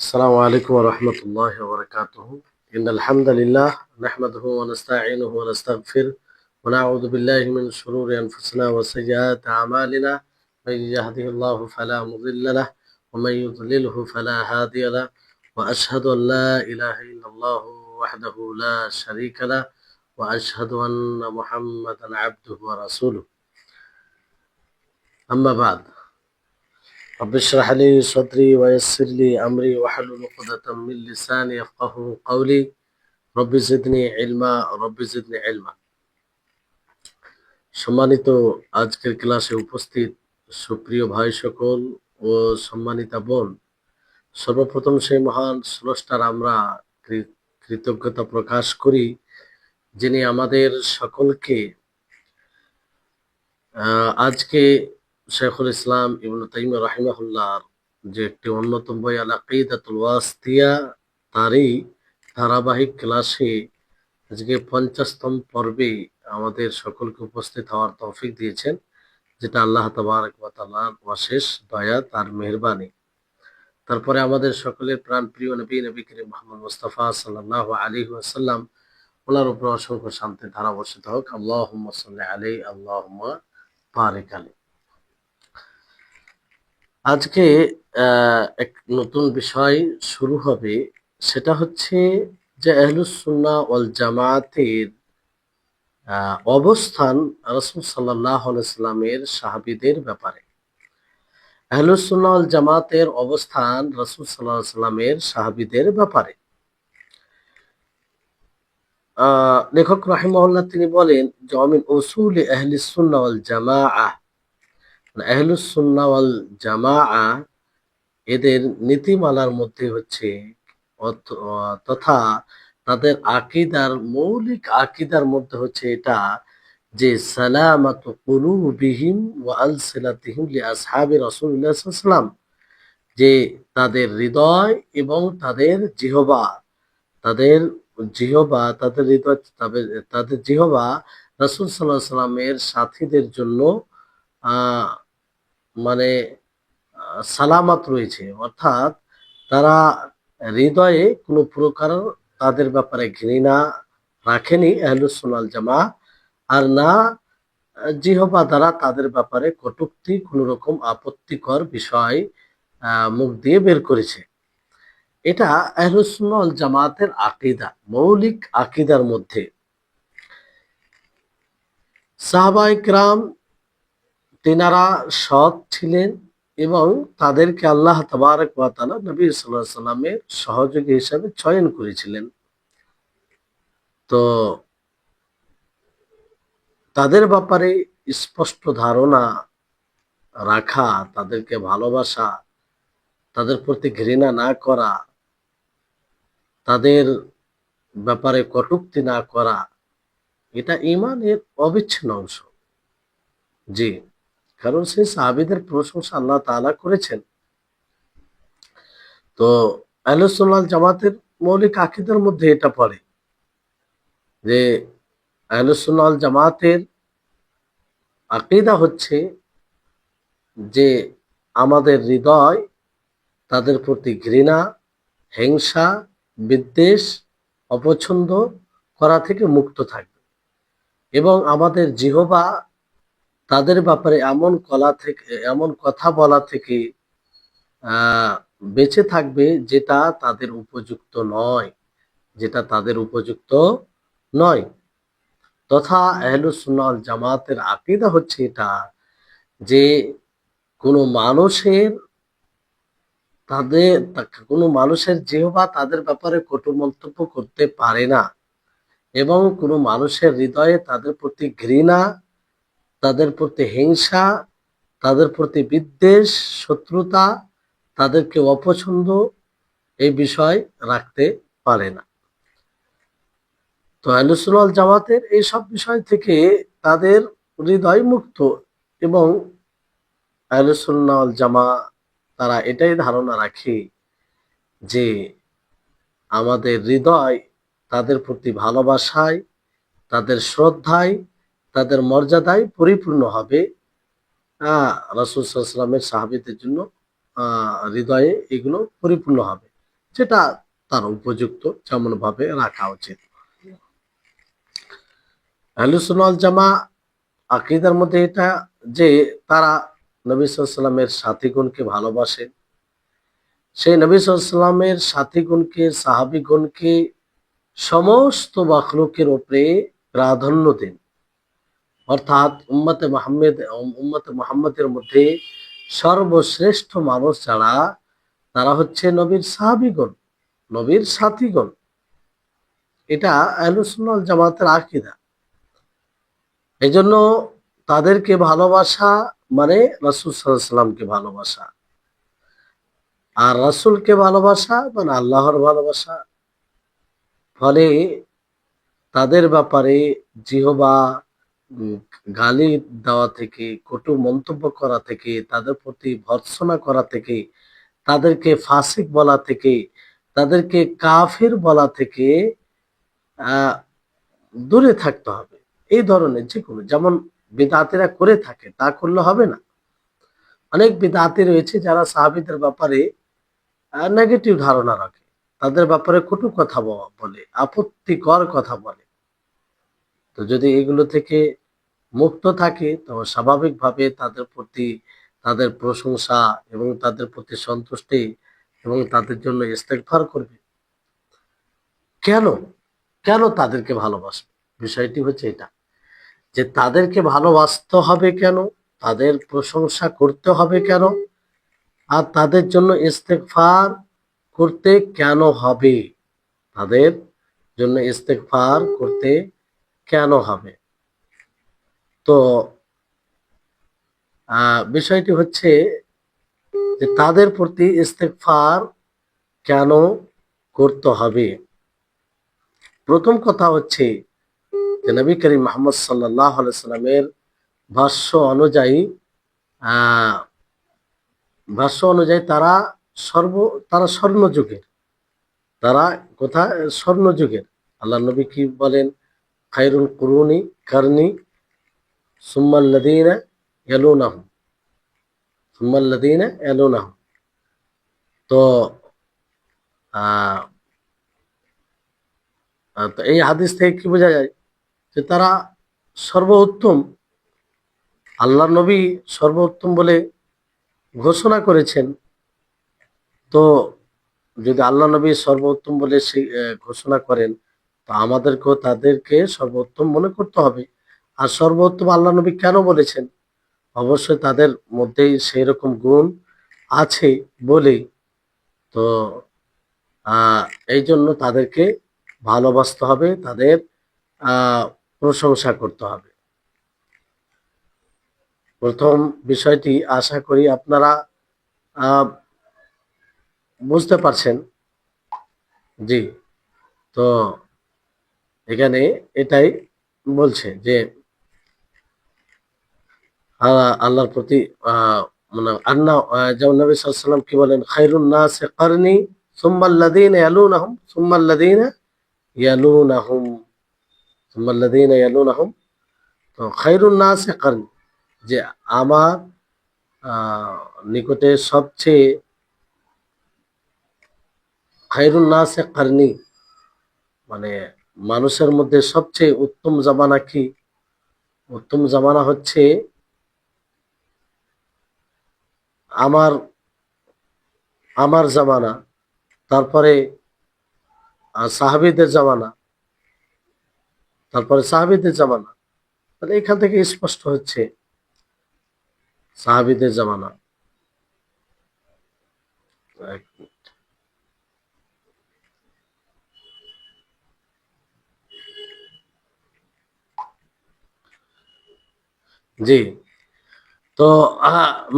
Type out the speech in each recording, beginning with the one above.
السلام عليكم ورحمة الله وبركاته. إن الحمد لله نحمده ونستعينه ونستغفره ونعوذ بالله من شرور أنفسنا وسيئات أعمالنا. من يهده الله فلا مضل له ومن يضلله فلا هادي له، وأشهد أن لا إله إلا الله وحده لا شريك له، وأشهد أن محمدا عبده ورسوله. أما بعد، رب اشرح لي صدري ويسر لي أمري واحلل عقدة من لساني يفقهوا قولي. رب زدني علما رب زدني علما। সম্মানিত আজকের ক্লাসে উপস্থিত সুপ্রিয় ভাই সকল ও সম্মানিতা বোন, সর্বপ্রথম সেই মহান স্রষ্টার আমরা কৃতজ্ঞতা প্রকাশ করি, যিনি আমাদের সকলকে আজকে শেখুল ইসলাম ইবনে তাইমিয়া রাহিমাহুল্লাহর যে একটি অন্যতম বই আল আকিদাতুল ওয়াসিতিয়া, তারই ধারাবাহিক ক্লাসে আজকে 50তম পর্বে আমাদের সকলকে উপস্থিত হওয়ার তৌফিক দিয়েছেন, যেটা আল্লাহ তাবারক ওয়া তাআলার অশেষ দয়া, তার মেহেরবানি। তারপরে আমাদের সকলের প্রাণ প্রিয় নবী করিম মুহাম্মদ মুস্তাফা সাল্লাল্লাহু আলাইহি ওয়াসাল্লাম, ওনার উপর অসংখ্য শান্তি ধারা বর্ষিত হোক। আল্লাহুম্মা সাল্লি আলাইহি আল্লাহুম্মা বারিক আলাইহি। আজকে এক নতুন বিষয় শুরু হবে, সেটা হচ্ছে যে আহলুস সুন্নাহ ওয়াল জামাতের অবস্থান রাসূল সাল্লাল্লাহু আলাইহি সাল্লামের সাহাবীদের ব্যাপারে। আহলুস সুন্নাহ ওয়াল জামাতের অবস্থান রাসূল সাল্লাল্লাহু আলাইহি সাল্লামের সাহাবীদের ব্যাপারে। লেখক রাহিমাহুল্লাহ তিনি বলেন যে মিন উসুল আহলিস সুন্নাহ ওয়াল জামাআহ, আহলুস সুন্নাহ ওয়াল জামাআহ এদের নীতিমালার মধ্যে হচ্ছে তথা তাদের আকিদার মৌলিক আকিদার মধ্যে হচ্ছে এটা যে সালামাতু কুলুবিহিম ওয়া আলসিনাতিহিম লি আসহাবি রাসূলুল্লাহ সাল্লাল্লাহু আলাইহি ওয়াসাল্লাম, যে তাদের হৃদয় এবং তাদের জিহবা, তাদের তাদের হৃদয়, তাদের জিহবা রাসূল সাল্লাল্লাহু আলাইহি ওয়াসাল্লামের সাথীদের জন্য আহ মানে সালামাত রয়েছে, অর্থাৎ তারা হৃদয়ে কোনো প্রকার তাদের ব্যাপারে ঘৃণা রাখেনি আহলুস সুন্নাহ ওয়াল জামাআহ, আর না জিহবা দ্বারা তাদের ব্যাপারে কটূক্তি, কোনো রকম আপত্তিকর বিষয় মুখ দিয়ে বের করেছে। এটা আহলুস সুন্নাহ ওয়াল জামাতের আকীদা, মৌলিক আকীদার মধ্যে। সাহাবায়ে কেরাম তিনারা সৎ ছিলেন এবং তাদেরকে আল্লাহ তাবারক ওয়া তাআলা নবী সাল্লাল্লাহু আলাইহি সাল্লামের সহযোগী হিসাবে চয়ন করেছিলেন। তো তাদের ব্যাপারে স্পষ্ট ধারণা রাখা, তাদেরকে ভালোবাসা, তাদের প্রতি ঘৃণা না করা, তাদের ব্যাপারে কটূক্তি না করা, এটা ঈমানের অবিচ্ছিন্ন অংশ। জি, কারণ সেই সাহাবীদের প্রশংসা আল্লাহ তাআলা করেছেন। তো আহলুস সুন্নাহ ওয়াল জামাতের মৌলিক আকীদার মধ্যে এটা পড়ে যে আহলুস সুন্নাহ ওয়াল জামাতের আকীদা হচ্ছে যে আমাদের হৃদয় তাদের প্রতি ঘৃণা, হিংসা, বিদ্বেষ, অপছন্দ করা থেকে মুক্ত থাকবে, এবং আমাদের জিহবা তাদের ব্যাপারে এমন কথা বলা থেকে বেঁচে থাকবে যেটা তাদের উপযুক্ত নয়, যেটা তাদের উপযুক্ত নয়। তথা আহলুস সুন্নাহ ওয়াল জামাতের আকীদা হচ্ছে এটা যে কোনো মানুষের জিহবা তাদের ব্যাপারে কটু মন্তব্য করতে পারে না, এবং কোনো মানুষের হৃদয়ে তাদের প্রতি ঘৃণা, তাদের প্রতি হিংসা, তাদের প্রতি বিদ্বেষ, শত্রুতা, তাদেরকে অপছন্দ, এই বিষয় রাখতে পারে না। তো আহলুস সুন্নাহ ওয়াল জামাতের এই সব বিষয় থেকে তাদের হৃদয় মুক্ত, এবং আহলুস সুন্নাহ ওয়াল জামাআহ তারা এটাই ধারণা রাখে যে আমাদের হৃদয় তাদের প্রতি ভালোবাসায়, তাদের শ্রদ্ধায়, তাদের মর্যাদায় পরিপূর্ণ হবে। রাসূল সাল্লাল্লাহু আলাইহি ওয়াসাল্লামের সাহাবীদের জন্য হৃদয়ে এগুলো পরিপূর্ণ হবে, যেটা তার উপযুক্ত, যেমন ভাবে রাখা উচিত। আহলুস সুন্নাহ ওয়াল জামা আকীদার মধ্যে এটা যে তারা নবী সাল্লাল্লাহু আলাইহি ওয়াসাল্লামের সাথীগণকে ভালোবাসে, সেই নবী সাল্লাল্লাহু আলাইহি ওয়াসাল্লামের সাথীগণকে, সাহাবীগণকে সমস্ত মাখলুকের উপরে প্রাধান্য দেন। অর্থাৎ উম্মতে মুহাম্মাদের মধ্যে সর্বশ্রেষ্ঠ মানুষ যারা, তারা হচ্ছে নবীর সাহাবীগণ, নবীর সাথীগণ। এটা আহলুস সুন্নাহ ওয়াল জামাতের আকীদা। এজন্য তাদেরকে ভালোবাসা মানে রাসূল সাল্লাল্লাহু আলাইহি সাল্লামকে ভালোবাসা, আর রাসূলকে ভালোবাসা মানে আল্লাহর ভালোবাসা। ফলে তাদের ব্যাপারে জিহবা গালি দেওয়া থেকে, কটু মন্তব্য করা থেকে, তাদের প্রতি ভর্ৎসনা করা থেকে, তাদেরকে ফাসিক বলা থেকে, তাদেরকে কাফির বলা থেকে আহ দূরে থাকতে হবে। এই ধরনের যে কোনো, যেমন বিদআতীরা করে থাকে তা করলে হবে না। অনেক বিদআতী রয়েছে যারা সাহাবীদের ব্যাপারে নেগেটিভ ধারণা রাখে, তাদের ব্যাপারে কটু কথা বলে, আপত্তিকর কথা বলে। তো যদি এগুলো থেকে মুক্ত থাকে, তবে স্বাভাবিকভাবে তাদের প্রতি তাদের প্রশংসা এবং তাদের প্রতি সন্তুষ্টি এবং তাদের জন্য ইস্তেগফার করবে। কেন কেন তাদেরকে ভালোবাসবে? বিষয়টি হচ্ছে এটা, যে তাদেরকে ভালোবাসতে হবে কেন, তাদের প্রশংসা করতে হবে কেন, আর তাদের জন্য ইস্তেগফার করতে কেন হবে, তাদের জন্য ইস্তেগফার করতে কেন হবে। তো বিষয়টি হচ্ছে যে তাদের প্রতি ইস্তেগফার কেন করতে হবে। প্রথম কথা হচ্ছে যে নবী করিম মুহাম্মদ সাল্লাল্লাহু আলাইহি সাল্লামের ভাষ্য অনুযায়ী আহ ভাষ্য অনুযায়ী তারা স্বর্ণযুগের, তারা কোথায়? স্বর্ণযুগের। আল্লাহ নবী কি বলেন? খায়রুল কুরুনি কারনি সুম্মাল্লাযীনা ইয়ালুনাহুম, সুম্মাল্লাযীনা ইয়ালুনাহুম। তো আহ তো এই হাদিস থেকে কি বোঝা যায়? যে তারা সর্বোত্তম, আল্লাহ নবী সর্বোত্তম বলে ঘোষণা করেছেন। তো যদি আল্লাহ নবী সর্বোত্তম বলে ঘোষণা করেন, তো আমাদেরকেও তাদেরকে সর্বোত্তম মনে করতে হবে। আর সর্বোত্তম আল্লাহ নবী কেন বলেছেন? অবশ্যই তাদের মধ্যেই সেই রকম গুণ আছে বলেই। তো আহ এই জন্য তাদেরকে ভালোবাসতে হবে, তাদের প্রশংসা করতে হবে। প্রথম বিষয়টি আশা করি আপনারা আহ বুঝতে পারছেন। জি। তো এখানে এটাই বলছে যে আল্লাহর প্রতি মানে আন্না, যেমন নবী সাল্লাল্লাহু আলাইহি ওয়াসাল্লাম কি বলেন? খায়রুন নাসি কারনি সুম্মাল্লাযীনা ইয়ালুনাহুম সুম্মাল্লাযীনা ইয়ালুনাহুম সুম্মাল্লাযীনা ইয়ালুনাহুম। তো খায়রুন নাসি কারনি, যে আমার নিকটে সবচেয়ে, খায়রুন নাসি কারনি মানে মানুষের মধ্যে সবচেয়ে উত্তম জামানা কি? উত্তম জামানা হচ্ছে আমার আমার জামানা, তারপরে সাহাবীদের জামানা, তারপরে সাহাবীদের জামানা। তাহলে এখান থেকে স্পষ্ট হচ্ছে সাহাবীদের জামানা। জি। তো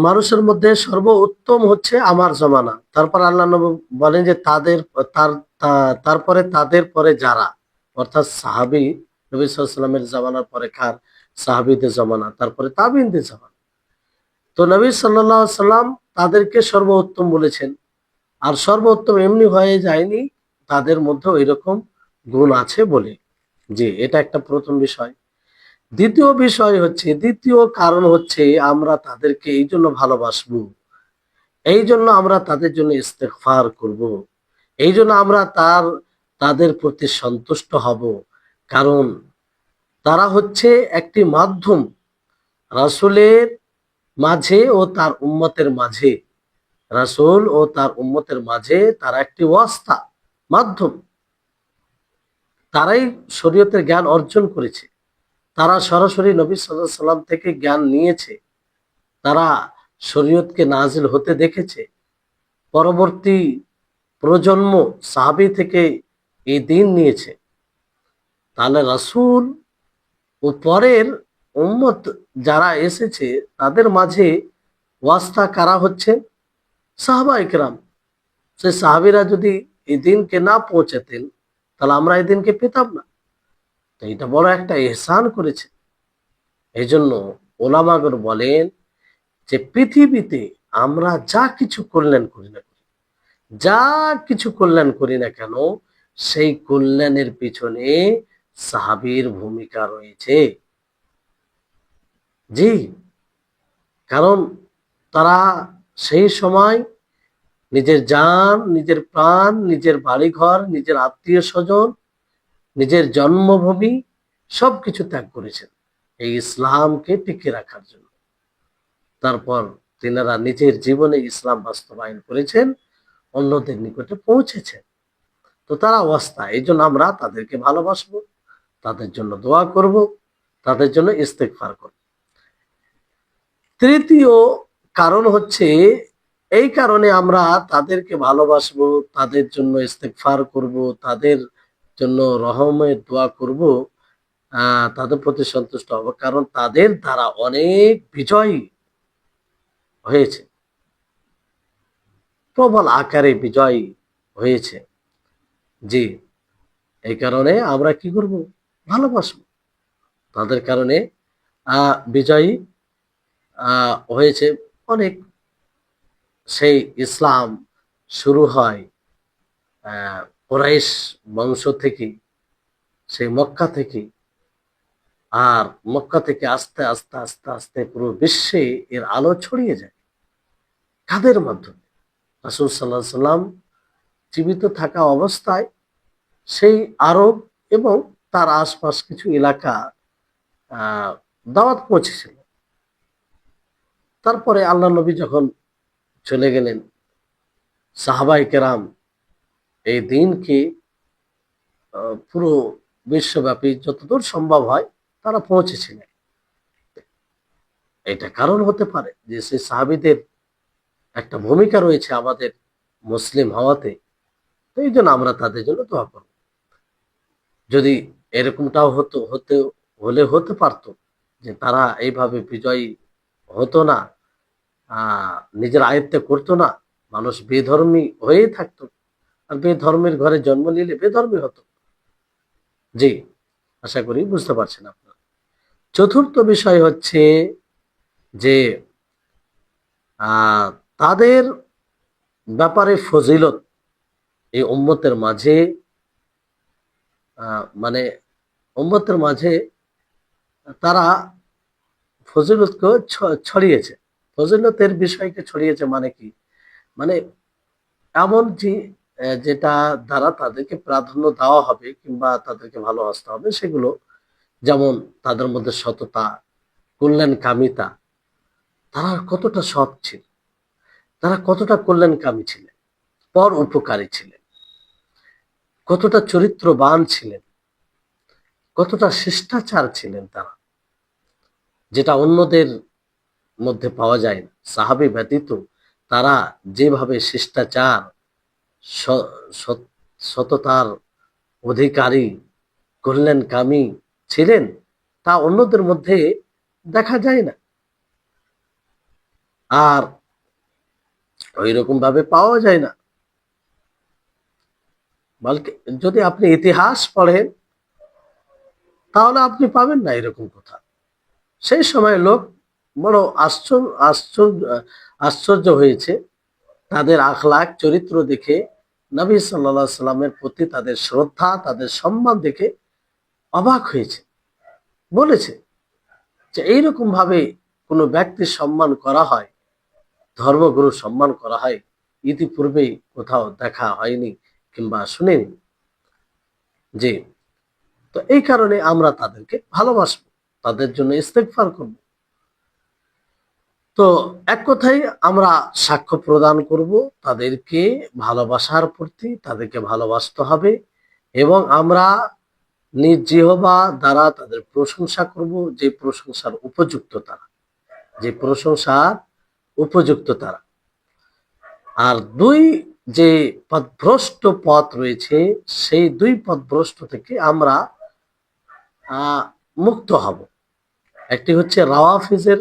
মানুষের মধ্যে সর্বোত্তম হচ্ছে আমার জামানা। তারপর আল্লাহ নবী বলেন যে তারপরে তাদের পরে যারা, অর্থাৎ সাহাবী, নবী সাল্লাল্লাহু আলাইহি ওয়াসাল্লামের জামানার পরে কার? সাহাবীদের জামানা, তারপরে তাবিঈনদের জামানা। তো নবী সাল্লাল্লাহু আলাইহি ওয়াসাল্লাম তাদেরকে সর্বোত্তম বলেছেন। আর সর্বোত্তম এমনি হয়ে যায়নি, তাদের মধ্যে এরকম গুণ আছে বলে। জি, এটা একটা প্রথম বিষয়। দ্বিতীয় কারণ হচ্ছে আমরা তাদেরকে এই জন্য ভালোবাসবো, এই জন্য আমরা তাদের জন্য ইস্তেগফার করব, এই জন্য আমরা তাদের প্রতি সন্তুষ্ট হব, কারণ তারা হচ্ছে একটি মাধ্যম রাসূলের মাঝে ও তার উম্মতের মাঝে। রাসূল ও তার উম্মতের মাঝে তারা একটি ওয়াস্তা, মাধ্যম। তারাই শরীয়তের জ্ঞান অর্জন করেছে, তারা সরাসরি নবী সাল্লাল্লাহু আলাইহি সাল্লাম থেকে জ্ঞান নিয়েছে, তারা শরীয়তকে নাজিল হতে দেখেছে, পরবর্তী প্রজন্ম সাহাবী থেকে এই দিন নিয়েছে। তাহলে রাসূল ও পরের উম্মত যারা এসেছে তাদের মাঝে ওয়াস্তা কারা হচ্ছে? সাহাবায়ে কেরাম। সেই সাহাবীরা যদি এই দিনকে না পৌঁছাতেন, তাহলে আমরা এই দিনকে পেতাম না। তো এটা বড় একটা ইহসান করেছে। এই জন্য ওলামাগণ বলেন যে পৃথিবীতে আমরা যা কিছু কল্যাণ করি না, যা কিছু কল্যাণ করি না কেন, সেই কল্যাণের পিছনে সাহাবীর ভূমিকা রয়েছে। জি, কারণ তারা সেই সময় নিজের জান, নিজের প্রাণ, নিজের বাড়িঘর, নিজের আত্মীয় স্বজন, নিজের জন্মভূমি সবকিছু ত্যাগ করেছেন এই ইসলামকে টিকিয়ে রাখার জন্য। তারপর তিনারা নিজের জীবনে ইসলাম বাস্তবায়ন করেছেন, অন্যদের নিকটে পৌঁছেছেন। তো তারা অবস্থা, এই জন্য আমরা তাদেরকে ভালোবাসবো, তাদের জন্য দোয়া করব, তাদের জন্য ইস্তেগফার করব। তৃতীয় কারণ হচ্ছে, এই কারণে আমরা তাদেরকে ভালোবাসবো, তাদের জন্য ইস্তেগফার করব, তাদের জন্য রহমের দোয়া করব, তাদের প্রতি সন্তুষ্ট হব, কারণ তাদের দ্বারা অনেক বিজয় হয়েছে, প্রবল আকারে বিজয় হয়েছে। জি, এই কারণে আমরা কি করব? ভালোবাসবো। তাদের কারণে বিজয়ী হয়েছে অনেক। সেই ইসলাম শুরু হয় কুরাইশ বংশ থেকে, সেই মক্কা থেকে। আর মক্কা থেকে আস্তে আস্তে আস্তে আস্তে পুরো বিশ্বে এর আলো ছড়িয়ে যায়। কাদের মাধ্যমে? রাসূল সাল্লাল্লাহু আলাইহি সাল্লাম জীবিত থাকা অবস্থায় সেই আরব এবং তার আশপাশ কিছু এলাকা দাওয়াত পৌঁছেছিল। তারপরে আল্লাহ নবী যখন চলে গেলেন, সাহাবায়ে কেরাম এই দিনকে পুরো বিশ্বব্যাপী যতদূর সম্ভব হয় তারা পৌঁছেছিলেন। এটা কারণ হতে পারে যে সেই সাহাবীদের একটা ভূমিকা রয়েছে আমাদের মুসলিম হওয়াতে। তো এই জন্য আমরা তাদের জন্য দোয়া করব। যদি এরকমটাও হতে পারতো যে তারা এইভাবে বিজয়ী হতো না, নিজের আয়ত্তে করতো না, মানুষ বেধর্মী হয়েই থাকতো, আর বেধর্মের ঘরে জন্ম নিলে বেধর্মী হতো। জি, আশা করি বুঝতে পারছেন আপনারা। চতুর্থ বিষয় হচ্ছে যে তাদের ব্যাপারে ফজিলত এই উম্মতের মাঝে, মানে উম্মতের মাঝে তারা ফজিলতকে ছড়িয়েছে। ফজিলতের বিষয়কে ছড়িয়েছে মানে কি? মানে এমন যে যেটা দ্বারা তাদেরকে প্রাধান্য দেওয়া হবে কিংবা তাদেরকে ভালোবাসতে হবে সেগুলো, যেমন তাদের মধ্যে সততা, কল্যাণকামিতা, তারা কতটা সৎ ছিল, তারা কতটা কল্যাণকামী ছিলেন, পর উপকারী ছিলেন, কতটা চরিত্রবান ছিলেন, কতটা শিষ্টাচার ছিলেন তারা, যেটা অন্যদের মধ্যে পাওয়া যায় না। সাহাবী ব্যতীত তারা যেভাবে শিষ্টাচার, সততার অধিকারী, কল্যাণকামী ছিলেন, তা অন্যদের মধ্যে দেখা যায় না। আর ওই রকম ভাবে পাওয়া যায় না। বলকে যদি আপনি ইতিহাস পড়েন তাহলে আপনি পাবেন না এরকম কথা। সেই সময় লোক বড় আশ্চর্য হয়েছে তাদের আখলাক চরিত্র দেখে, নবী সাল্লাল্লাহু আলাইহি সাল্লামের প্রতি তাদের শ্রদ্ধা, তাদের সম্মান দেখে অবাক হয়েছে। বলেছে যে এইরকম ভাবে কোনো ব্যক্তির সম্মান করা হয়, ধর্মগুরু সম্মান করা হয়, ইতিপূর্বেই কোথাও দেখা হয়নি, কিংবা শুনিনি। জি, তো এই কারণে আমরা তাদেরকে ভালোবাসবো, তাদের জন্য ইস্তেগফার করব। তো এক কথায় আমরা সাক্ষ্য প্রদান করব তাদেরকে ভালোবাসার প্রতি, তাদেরকে ভালোবাসতে হবে এবং আমরা নিজ জিহ্বা দ্বারা তাদের প্রশংসা করব, যে প্রশংসার উপযুক্ত তারা, যে প্রশংসার উপযুক্ত তারা। আর দুই যে পথভ্রষ্ট পথ রয়েছে, সেই দুই পথভ্রষ্ট থেকে আমরা মুক্ত হব। একটি হচ্ছে রাওয়াফিজের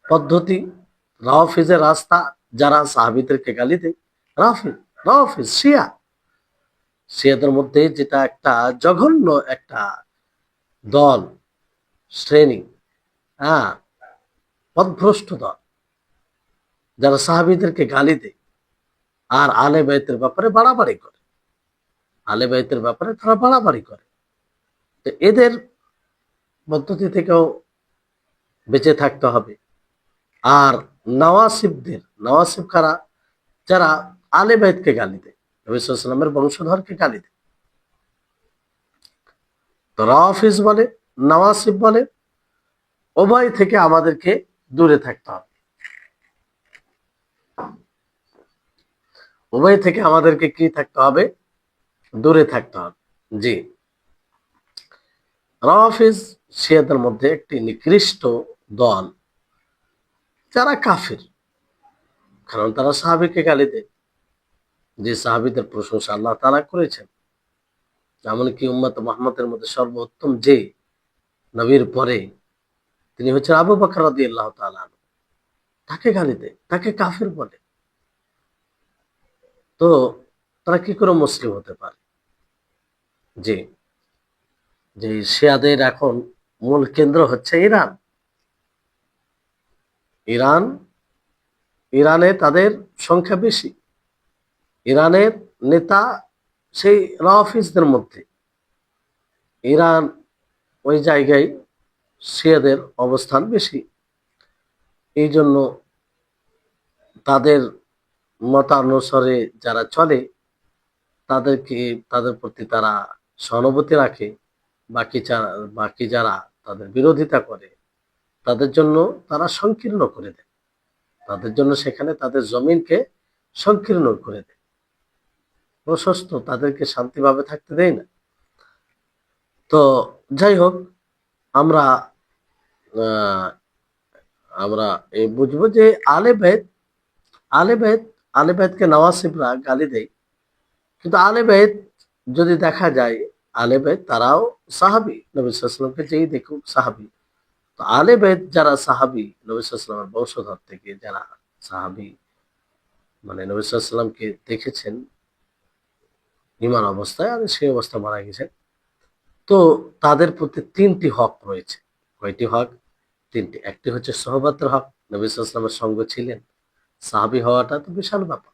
পদ্ধতি, রাওয়াফিজের রাস্তা, যারা সাহাবীদেরকে গালি দেয়। রাফিজ, রাওয়াফিজ, শিয়াদের মধ্যে যেটা একটা জঘন্য একটা দল, শ্রেণী, হ্যাঁ, পথভ্রষ্ট দল, যারা সাহাবীদেরকে গালি দেয় আর আলে বাইতের ব্যাপারে বাড়াবাড়ি করে। আলে বাইতের ব্যাপারে তারা বাড়াবাড়ি করে। তো এদের পদ্ধতি থেকেও বেঁচে থাকতে হবে। আর নওয়াসিবদের, নওয়াসিব কারা? যারা আলে বাইতকে গালি দেয়, নবী সাল্লাল্লাহু আলাইহি ওয়াসাল্লামের বংশধরকে গালি দেয়। তো রাওয়াফিজ বলে, নওয়াসিব বলে, উভয় থেকে আমাদেরকে দূরে থাকতে হবে। উভয় থেকে আমাদেরকে কি থাকতে হবে? দূরে থাকতে হবে। জি, রাওয়াফিজ শিয়াদের মধ্যে একটি নিকৃষ্ট দল, যারা কাফির, কারণ তারা সাহাবীকে গালি দেয়, যে সাহাবীদের প্রশংসা আল্লাহ তাআলা করেছেন। এমনকি উম্মত মুহাম্মাদের মধ্যে সর্বোত্তম যে নবীর পরে তিনি হচ্ছেন আবু বকর রাদিয়াল্লাহু তাআলা আনহু, তাকে গালি দেয়, তাকে কাফির বলে। তো তারা কি করে মুসলিম হতে পারে? জি, যে শিয়াদের এখন মূল কেন্দ্র হচ্ছে ইরান। ইরান, ইরানে তাদের সংখ্যা বেশি। ইরানের নেতা সেই রাওয়াফিজদের মধ্যে। ইরান, ওই জায়গায় শিয়াদের অবস্থান বেশি। এই জন্য তাদের মতানুসারে যারা চলে, তাদেরকে, তাদের প্রতি তারা সহানুভূতি রাখে। বাকি যারা তাদের বিরোধিতা করে, তাদের জন্য তারা সংকীর্ণ করে দেয়। তাদের জন্য সেখানে তাদের জমিনকে সংকীর্ণ করে দেয়, প্রশস্ত, তাদেরকে শান্তিভাবে থাকতে দেয় না। তো যাই হোক, আমরা আহ, আমরা এই বুঝবো যে আলে বাইত, আলে বাইত, আলে বাইতকে নওয়াসিবরা গালি দেয়, কিন্তু আলে বাইত যদি দেখা যায়, আলে বাইত তারাও সাহাবী, নবী সাল্লাল্লাহু আলাইহি ওয়াসাল্লামকে যেই দেখুক সাহাবী। তো আলে বাইত যারা সাহাবী, নবী সাল্লাল্লাহু আলাইহি ওয়াসাল্লামের বংশধর থেকে যারা সাহাবী, মানে নবী সাল্লাল্লাহু আলাইহি ওয়াসাল্লামকে দেখেছেন ঈমান অবস্থায় আর সেই অবস্থা মারা গেছেন, তো তাদের প্রতি তিনটি হক রয়েছে। কয়টি হক? তিনটি। একটি হচ্ছে সোহবতের হক, নবী সাল্লাল্লাহু আলাইহি ওয়াসাল্লামের সঙ্গ ছিলেন, সাহাবী হওয়াটা তো বিশাল ব্যাপার।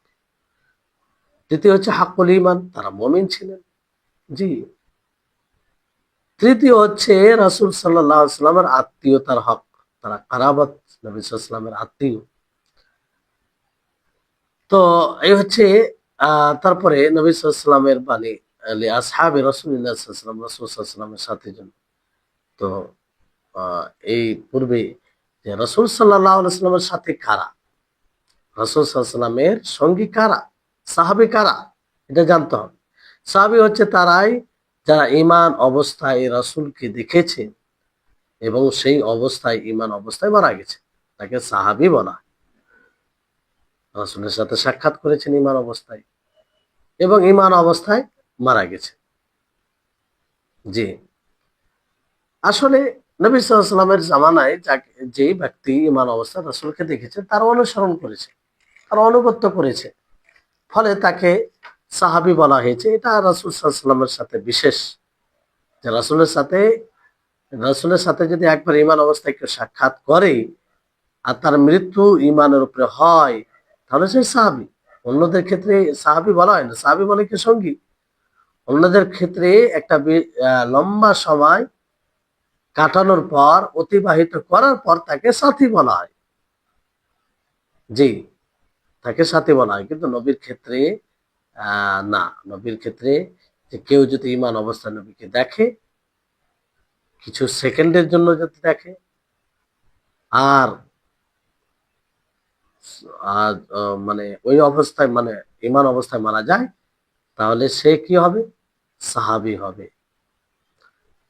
দ্বিতীয় হচ্ছে হাক্কুল ঈমান, তারা মুমিন ছিলেন। জি। তৃতীয় হচ্ছে রাসূল সাল্লাল্লাহু আলাইহি ওয়াসাল্লামের আত্মীয়তার হক, তারা কারাবাত, নবী সাল্লাল্লাহু আলাইহি ওয়াসাল্লামের আত্মীয়। তো এই হচ্ছে তারপরে নবী সাল্লাল্লাহু আলাইহি ওয়াসাল্লামের বাণী, আসহাবে রাসূলিল্লাহ সাল্লাল্লাহু আলাইহি ওয়াসাল্লাম, রাসূল সাল্লাল্লাহু আলাইহি ওয়াসাল্লামের সাথে জন। তো এই পূর্বে যে রাসূল সাল্লাল্লাহু আলাইহি ওয়াসাল্লামের সাথে কারা, রাসূল সাল্লাল্লাহু আলাইহি ওয়াসাল্লামের সঙ্গী কারা, সাহাবী কারা, এটা জানতে হবে। সাহাবী হচ্ছে তারাই যারা ঈমান অবস্থায় রাসূলকে দেখেছে এবং সেই অবস্থায়, ঈমান অবস্থায় মারা গেছে, তাকে সাহাবী বলা হয়। রাসূলের সাথে সাক্ষাৎ করেছেন ঈমান অবস্থায় এবং ঈমান অবস্থায় মারা গেছে। জি, আসলে নবী সাল্লাল্লাহু আলাইহি ওয়াসাল্লামের জামানায় যেই ব্যক্তি ঈমান অবস্থায় রাসূলকে দেখেছে, তার অনুসরণ করেছে, তার আনুগত্য করেছে, ফলে তাকে সাহাবী বলা হয়েছে। এটা রাসূল সাল্লাল্লাহু আলাইহি ওয়াসাল্লামের সাথে বিশেষ, যে রাসূলের সাথে যদি একবার ঈমান অবস্থায় কেউ সাক্ষাৎ করে আর তার মৃত্যু ঈমানের উপরে হয়, তাহলে সে সাহাবী। অন্যদের ক্ষেত্রে সাহাবী বলা হয় না, সাহাবী বলে কি সঙ্গী। অন্যদের ক্ষেত্রে একটা লম্বা সময় কাটানোর পর, অতিবাহিত করার পর তাকে সাথী বলা হয়। জি, তাকে সাথী বলা হয়, কিন্তু নবীর ক্ষেত্রে না। নবীর ক্ষেত্রে যে কেউ যদি ঈমান অবস্থায় নবীকে দেখে, কিছু সেকেন্ডের জন্য যদি দেখে, আর মানে ওই অবস্থায়, মানে ঈমান অবস্থায় মারা যায়, তাহলে সে কি হবে? সাহাবী হবে।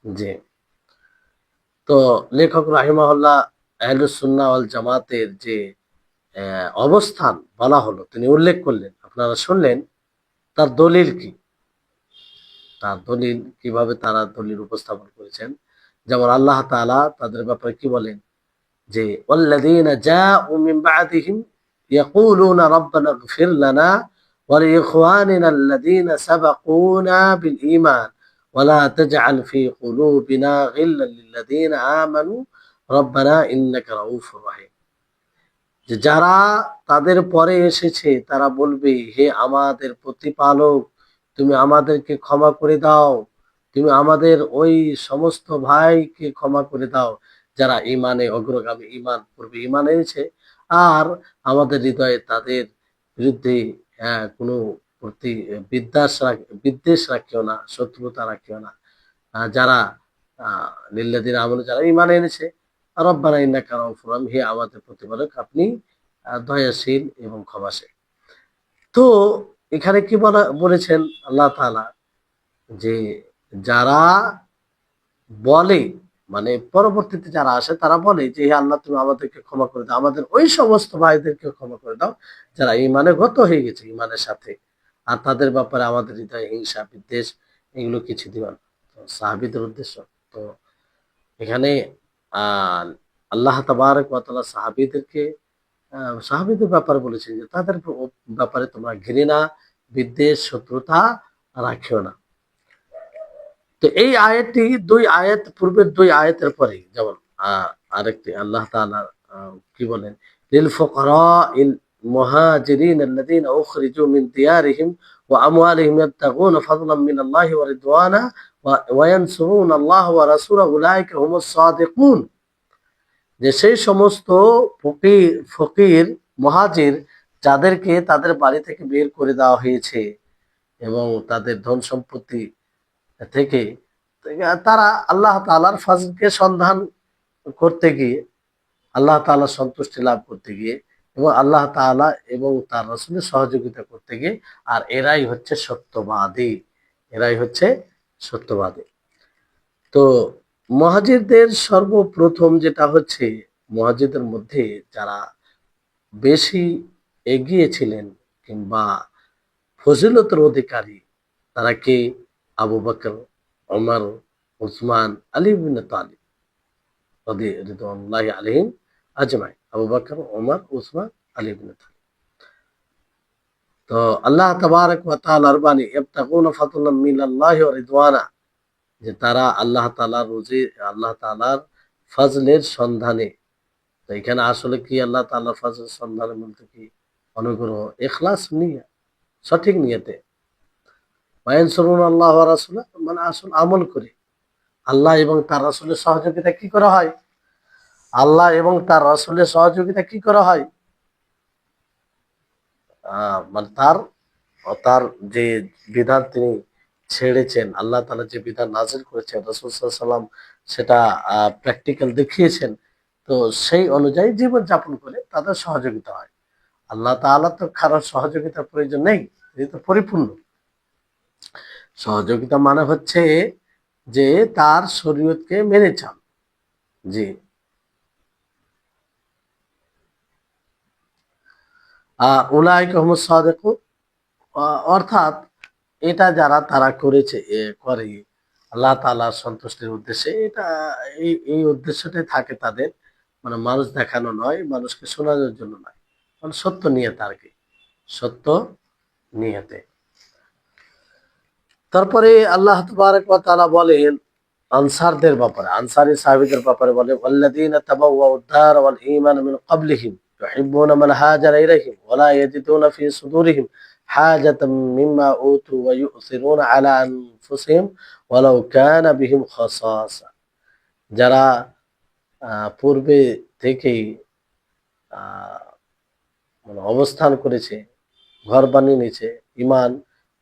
যে তো লেখক রাহিমাহুল্লাহ আহলুস সুন্নাহ ওয়াল জামাতের যে অবস্থান বলা হলো, তিনি উল্লেখ করলেন, আপনারা শুনলেন। তার দলিল কি? তার দলিল কিভাবে তারা দলিল উপস্থাপন করেছেন। যেমন আল্লাহ তাআলা তাদের ব্যাপারে কি বলেন, যে ওয়াল্লাযীনা জাউ মিন বা'দিহিম ইয়াকুলুনা রাব্বানা ইগফির লানা ওয়া লিইখওয়ানিনা আল্লাযীনা সাবাকুনা বিল ঈমান ওয়া লা তাজআল ফি কুলুবিনা গিল্লাল লিল্লাযীনা আমানু রাব্বানা ইন্নাকা রাউফুর রাহিম। যে যারা তাদের পরে এসেছে তারা বলবে, হে আমাদের প্রতিপালক, তুমি আমাদেরকে ক্ষমা করে দাও, তুমি আমাদের ওই সমস্ত ভাইকে ক্ষমা করে দাও যারা ইমানে অগ্রগামী, ইমান পূর্বে ইমান এনেছে, আর আমাদের হৃদয়ে তাদের বিরুদ্ধে কোনো প্রতি বিদ্বেষ রাখিও না, শত্রুতা রাখিও না। যারা লিল্লাযিনা আমানু, যারা ঈমান এনেছে, রব্বানা ইন্নাকা রাউফুর রাহিম, হে আমাদের প্রতিপালক, আপনি দয়াশীল এবং ক্ষমাশীল। তো এখানে কি বলেছেন আল্লাহ তাআলা, যে যারা বলে, মানে পরবর্তীতে যারা আসে তারা বলে যে হে আল্লাহ, তুমি আমাদেরকে ক্ষমা করে দাও, আমাদের ওই সমস্ত ভাইদেরকে ক্ষমা করে দাও যারা ঈমানে গত হয়ে গেছে, ঈমানের সাথে, আর তাদের ব্যাপারে আমাদের হৃদয়ে হিংসা বিদ্বেষ এগুলো কিছু দিবা না। তো সাহাবীদের উদ্দেশ্য। তো এখানে আহ আল্লাহ তাবারক ওয়া তাআলা সাহাবীদের ব্যাপারে বলেছেন যে তাদের ব্যাপারে তোমরা ঘৃণা বিদ্বেষ শত্রুতা রাখিও না। তো এই আয়াতটি দুই আয়াত, পূর্বের দুই আয়াতের পরে, যেমন আরেকটি আল্লাহ তাআলা কি বলেন, লিল ফুকারাইল মুহাজিরিন আল্লাযীনা উখরিজু মিন দিয়ারিহিম ওয়া আমওয়ালিহিম ইয়াবতাগুনা ফাদলাম মিনাল্লাহি ওয়া রিদওয়ানা ওয়া ইয়ানসুরুনা আল্লাহ ওয়া রাসূলাহু উলাইকা হুমুস সাদিকুন। যে সেই সমস্ত ফকির মুহাজির যাদেরকে তাদের বাড়ি থেকে বের করে দেওয়া হয়েছে এবং তাদের ধন সম্পত্তি থেকে, তারা আল্লাহ তাআলার ফজলকে সন্ধান করতে গিয়ে, আল্লাহ তাআলার সন্তুষ্টি লাভ করতে গিয়ে, এবং আল্লাহ তাআলা এবং তার রাসূলের সহযোগিতা করতে গিয়ে, আর এরাই হচ্ছে সত্যবাদী, এরাই হচ্ছে সত্যবাদী। তো মুহাজিরদের সর্বপ্রথম যেটা হচ্ছে, মুহাজিরদের মধ্যে যারা বেশি এগিয়ে ছিলেন কিংবা ফজিলতের অধিকারী, তারা কে? আবু বকর, ওমর, উসমান, আলী ইবনে তালিব রিদওয়ানুল্লাহি আলাইহিম আজমাইন। আবু বকর, ওমর, উসমান, আলী ইবনে তালিব। তো আল্লাহ তাবারক ওয়া তাআলার বাণী, ইয়াবতাগুনা ফাদলাম মিনাল্লাহি ওয়া রিদওয়ানা, যে তারা আল্লাহ তাআলার রুজি, আল্লাহ তাআলার ফজলের সন্ধানে। তো এখানে আসলে কি আল্লাহ তাআলার ফজলের সন্ধানে বলতে কি? অনুগ্রহ, ইখলাস নিয়া, সঠিক নিয়তে। ওয়া ইয়ানসুরুনা আল্লাহ ওয়া রাসূলা, মানে আসল আমল করে। আল্লাহ এবং তার রাসূলের সহযোগিতা কি করা হয়? আল্লাহ এবং তার রাসূলের সহযোগিতা কি করা হয়? মানে তার তার যে বিধান তিনি ছেড়েছেন, আল্লাহ তাআলা যে বিধান নাযিল করেছেন, রাসূল সাল্লাল্লাহু আলাইহি ওয়াসাল্লাম সেটা প্র্যাকটিক্যাল দেখিয়েছেন। তো সেই অনুযায়ী জীবন যাপন করে তাদের সহযোগিতা হয়। আল্লাহ তাআলা তো কারোর সহযোগিতার প্রয়োজন নেই, তিনি তো পরিপূর্ণ। সহযোগিতা মানে হচ্ছে যে তার শরীয়তকে মেনে চল। জি। উলাইকা হুমুস সাদিকুন, অর্থাৎ এটা যারা তারা করেছে, করে আল্লাহ তাআলার সন্তুষ্টির উদ্দেশ্যে, এটা এই উদ্দেশ্যটাই থাকে তাদের, মানে মানুষ দেখানো নয়, মানুষকে শোনানোর জন্য নয়, মানে সত্য নিয়তে আর কি, সত্য নিয়তে। তারপরে আল্লাহ তাবারক ওয়া তাআলা বলেন আনসারদের ব্যাপারে, আনসারী সাহাবীদের ব্যাপারে বলে, ওয়াল্লাযীনা তাবাওয়াউদ দার ওয়াল ঈমান মিন ক্বাবলিহিম ইউহিব্বুনা মান হাজারা ইলাইহিম ওয়া লা ইয়াজিদুনা ফি সুদুরিহিম হাজাতাম মিম্মা উতু ওয়া ইউসিরুনা আলা আনফুসিহিম ওয়ালাউ কানা বিহিম খাসাসা। যারা পূর্বে থেকেই আহ মানে অবস্থান করেছে, ঘর বানিয়ে নিয়েছে,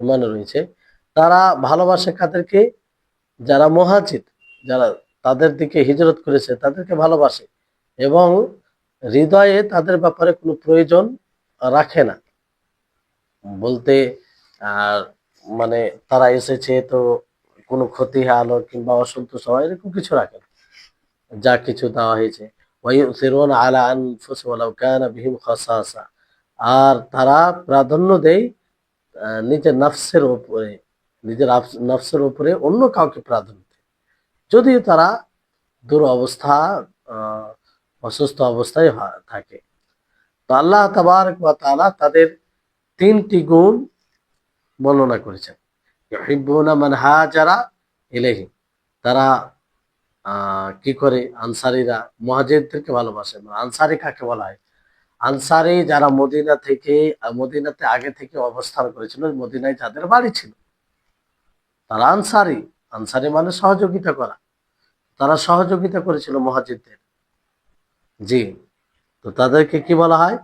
ইমানে রয়েছে, তারা ভালোবাসে কাদেরকে? যারা মুহাজির, যারা তাদের দিকে হিজরত করেছে তাদেরকে ভালোবাসে, এবং হৃদয়ে তাদের ব্যাপারে কোনো প্রয়োজন রাখে না। বলতে আর মানে তারা এসেছে তো কোনো ক্ষতি হলো কিংবা অসন্তোষ হয় এরকম কিছু রাখে না। যা কিছু দেওয়া হয়েছে, ওয়ায়ুসিরুনা আলা আনফুসিহিম ওয়ালাউ কানা বিহিম খাসাসা, আর তারা প্রাধান্য দেয় নিজের নফসের উপরে, নিজের নফসের উপরে অন্য কাউকে প্রাধান্য দেয়, যদিও তারা দুরবস্থা, আহ, অসুস্থ অবস্থায় থাকে। তো আল্লাহ তাবারক ওয়া তাআলা তাদের তিনটি গুণ বর্ণনা করেছেন। ইউহিব্বুনা মান হাজারা ইলাইহি, তারা কি করে? আনসারীরা মুহাজিরদেরকে ভালোবাসে। আনসারী কাকে বলা হয়? আনসারী যারা মদিনা থেকে, মদিনাতে আগে থেকে অবস্থান করেছিল, মদিনায় যাদের বাড়ি ছিল, তারা আনসারী। আনসারী মানে সহযোগিতা করা, তারা সহযোগিতা করেছিল মুহাজিরদের। জি, তো তাদেরকে কি বলা হয়?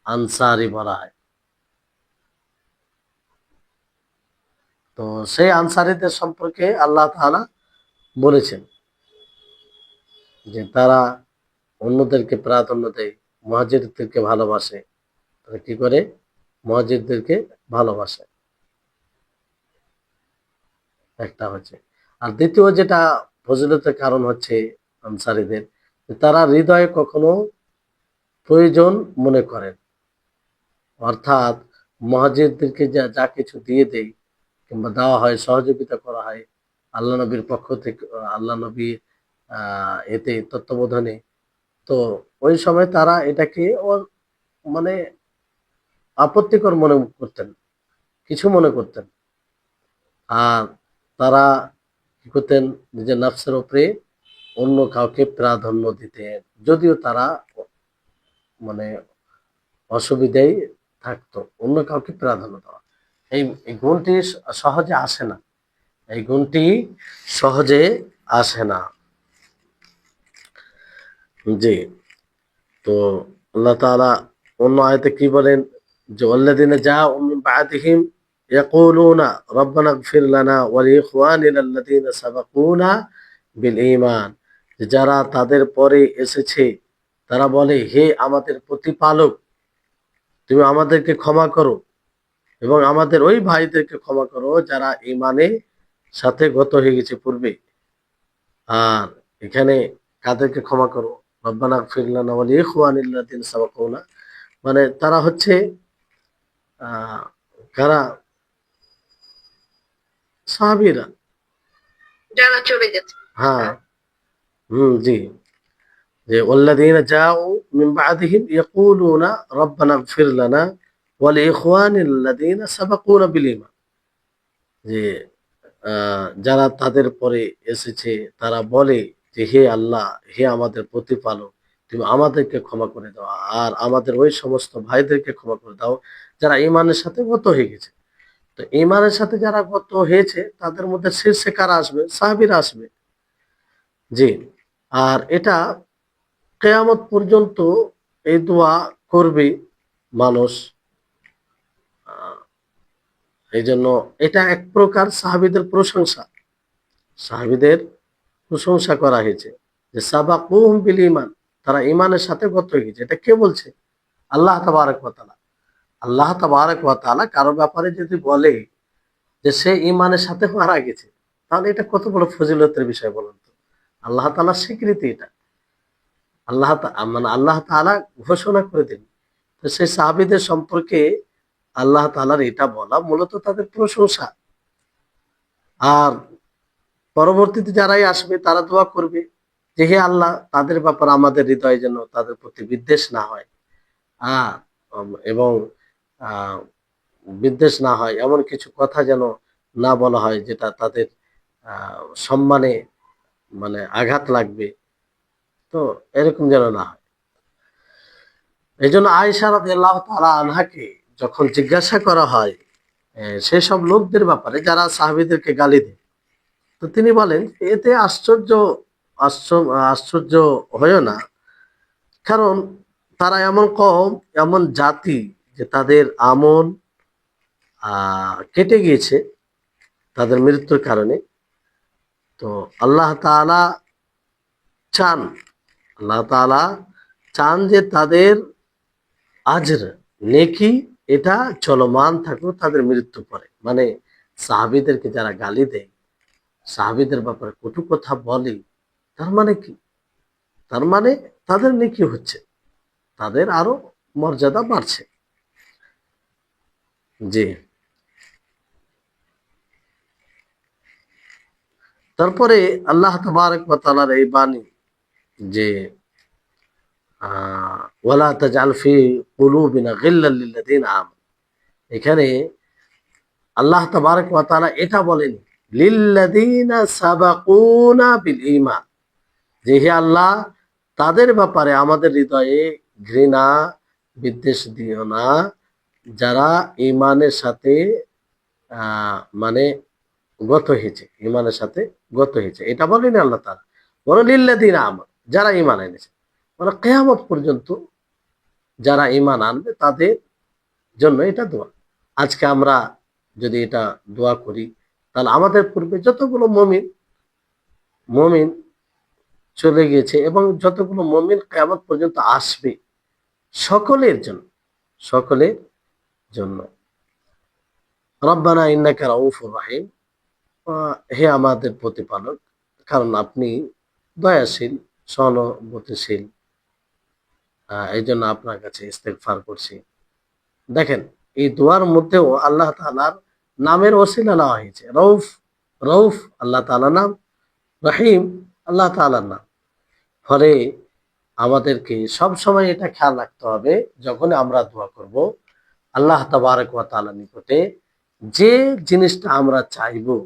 আনসারী বলা হয়। তো সেই আনসারীদের সম্পর্কে আল্লাহ তাআলা বলেছেন যে তারা অন্যদেরকে প্রাধান্য দেয়, মুহাজিরদেরকে ভালোবাসে। তারা কি করে? মুহাজিরদেরকে ভালোবাসে, একটা হচ্ছে। আর দ্বিতীয় যেটা ফজিলতের কারণ হচ্ছে আনসারীদের, যে তারা হৃদয়ে কখনো প্রয়োজন মনে করেন, অর্থাৎ মুহাজিরদেরকে যা যা কিছু দিয়ে দেয় কিংবা দেওয়া হয়, সহযোগিতা করা হয় আল্লাহ নবীর পক্ষ থেকে, আল্লাহ নবী এতে তত্ত্বাবধানে, তো ওই সময় তারা এটাকে মানে আপত্তিকর মনে করতেন, কিছু মনে করতেন। আর তারা কি করতেন? নিজের নফসের উপরে অন্য কাউকে প্রাধান্য দিতেন, যদিও তারা মানে অসুবিধায় থাকতো, অন্য কাউকে প্রাধান্য দেওয়া। এই গুণটি সহজে আসে না, এই গুণটি সহজে আসে না। জি, তো আল্লাহ তাআলা অন্য আয়াতে কি বলেন? যে ওয়াল্লাযিনা জাউ মিন বা'দিহিম ইয়াকুলুনা রাব্বানা ইগফির লানা ওয়া লিইখওয়ানিনা আল্লাযিনা সাবাকুনা বিল ঈমান, যারা তাদের পরে এসেছে তারা বলে, হে আমাদের প্রতিপালক, তুমি আমাদেরকে ক্ষমা করো এবং আমাদের ওই ভাইদেরকে ক্ষমা করো যারা ঈমানে সাথে গত হয়ে গেছে পূর্বে। আর এখানে কাদেরকে ক্ষমা করো? রব্বানা ইগফির লানা ওয়া লিইখওয়ানিল্লাযিনা সাবাকুনা, মানে তারা হচ্ছে আহ কারা? সাহাবীরা, যারা চলে গেছে। হ্যাঁ, জি, যে ওয়াল্লাযিনা জাউ মিন বা'দিহিম ইয়াকুলুনা রব্বানা ইগফির লানা ওয়া লিইখওয়ানিল্লাযিনা সাবাকুনা বিল ঈমান, যে যারা তাদের পরে এসেছে তারা বলে যে হে আল্লাহ, হে আমাদের প্রতিপালক, তুমি আমাদেরকে ক্ষমা করে দাও আর আমাদের ওই সমস্ত ভাইদেরকে ক্ষমা করে দাও যারা ঈমানের সাথে গত হয়ে গেছে। তো ঈমানের সাথে যারা গত হয়েছে তাদের মধ্যে শীর্ষে কারা আসবে? সাহাবীরা আসবে। জি, আর এটা কেয়ামত পর্যন্ত এই দোয়া করবে মানুষ। আহ, এই জন্য এটা এক প্রকার সাহাবীদের প্রশংসা, সাহাবীদের প্রশংসা করা হয়েছে যে সাবাকুহুম বিল ঈমান, তারা ঈমানের সাথে গত হয়ে গেছে। এটা কে বলছে? আল্লাহ তাবারক ওয়া তাআলা। আল্লাহ তাবারক ওয়া তাআলা কারো ব্যাপারে যদি বলে যে সে ঈমানের সাথে মারা গেছে, তাহলে এটা কত বড় ফজিলতের বিষয় বলুন তো। আল্লাহ তাআলার স্বীকৃতি এটা, মানে আল্লাহ তাআলা ঘোষণা করে দিন। তো সেই সাহাবীদের সম্পর্কে আল্লাহ তাআলার এটা বলা মূলত তাদের প্রশংসা। আর পরবর্তীতে যারাই আসবে তারা দোয়া করবে যে হে আল্লাহ, তাদের ব্যাপারে আমাদের হৃদয়ে যেন তাদের প্রতি বিদ্বেষ না হয়, আহ এবং আহ বিদ্বেষ না হয়, এমন কিছু কথা যেন না বলা হয় যেটা তাদের সম্মানে মানে আঘাত লাগবে, তো এরকম যেন না হয়। এই জন্য আয়েশা রাদিয়াল্লাহু তাআলা আনহাকে যখন জিজ্ঞাসা করা হয় সেসব লোকদের ব্যাপারে যারা সাহাবীদেরকে গালি দেয়, তো তিনি বলেন এতে আশ্চর্য, আশ্চর্য হয়েও না, কারণ তারা এমন কম, এমন জাতি যে তাদের আমল কেটে গিয়েছে তাদের মৃত্যুর কারণে। তো আল্লাহ তাআলা চান, আল্লাহ তাআলা চান যে তাদের আজর, নেকি, এটা চলমান থাকুক তাদের মৃত্যু পরে। মানে সাহাবীদেরকে যারা গালি দেয়, সাহাবীদের ব্যাপারে কটু কথা বলে, তার মানে কি? তার মানে তাদের নেকি হচ্ছে, তাদের আরো মর্যাদা বাড়ছে। জি। তারপরে আল্লাহ তাবারক ওয়া তাআলার এই বাণী যে ওয়ালা তাজআল ফি কুলুবিনা গিল্লাল লিল্লাযিনা আমানু, এখানে আল্লাহ তাবারক ওয়া তাআলা এটা বলেন লিল্লাযিনা সাবাকুনা বিল ঈমান, যে হে আল্লাহ তাদের ব্যাপারে আমাদের হৃদয়ে ঘৃণা বিদ্বেষ দিও না, যারা ঈমানের সাথে মানে গত হয়েছে, ঈমানের সাথে গত হয়েছে, এটা বলেনি আল্লাহ তাআলা। বলেন লিল্লাযিনা আমানু, যারা ঈমান এনেছে, মানে কিয়ামত পর্যন্ত যারা ঈমান আনবে তাদের জন্য এটা দোয়া। আজকে আমরা যদি এটা দোয়া করি, তাহলে আমাদের পূর্বে যতগুলো মুমিন মুমিন চলে গিয়েছে এবং যতগুলো মুমিন কিয়ামত পর্যন্ত আসবে, সকলের জন্য, সকলের জন্য। রব্বানা ইন্নাকা রাউফুর রাহিম, হে আমাদের প্রতিপালক, কারণ আপনি দয়াশীল, সহানুভূতিশীল, এই জন্য আপনার কাছে ইস্তেগফার করছি। দেখেন, এই দোয়ার মধ্যেও আল্লাহ তাআলার নামের ওসিলা নেওয়া হয়েছে। রউফ, রউফ আল্লাহ তাআলার নাম, রহিম আল্লাহ তাআলার নাম। ফলে আমাদেরকে সব সময় এটা খেয়াল রাখতে হবে, যখন আমরা দোয়া করব আল্লাহ তাবারক ওয়া তাআলার নিকটে, যে জিনিসটা আমরা চাইবো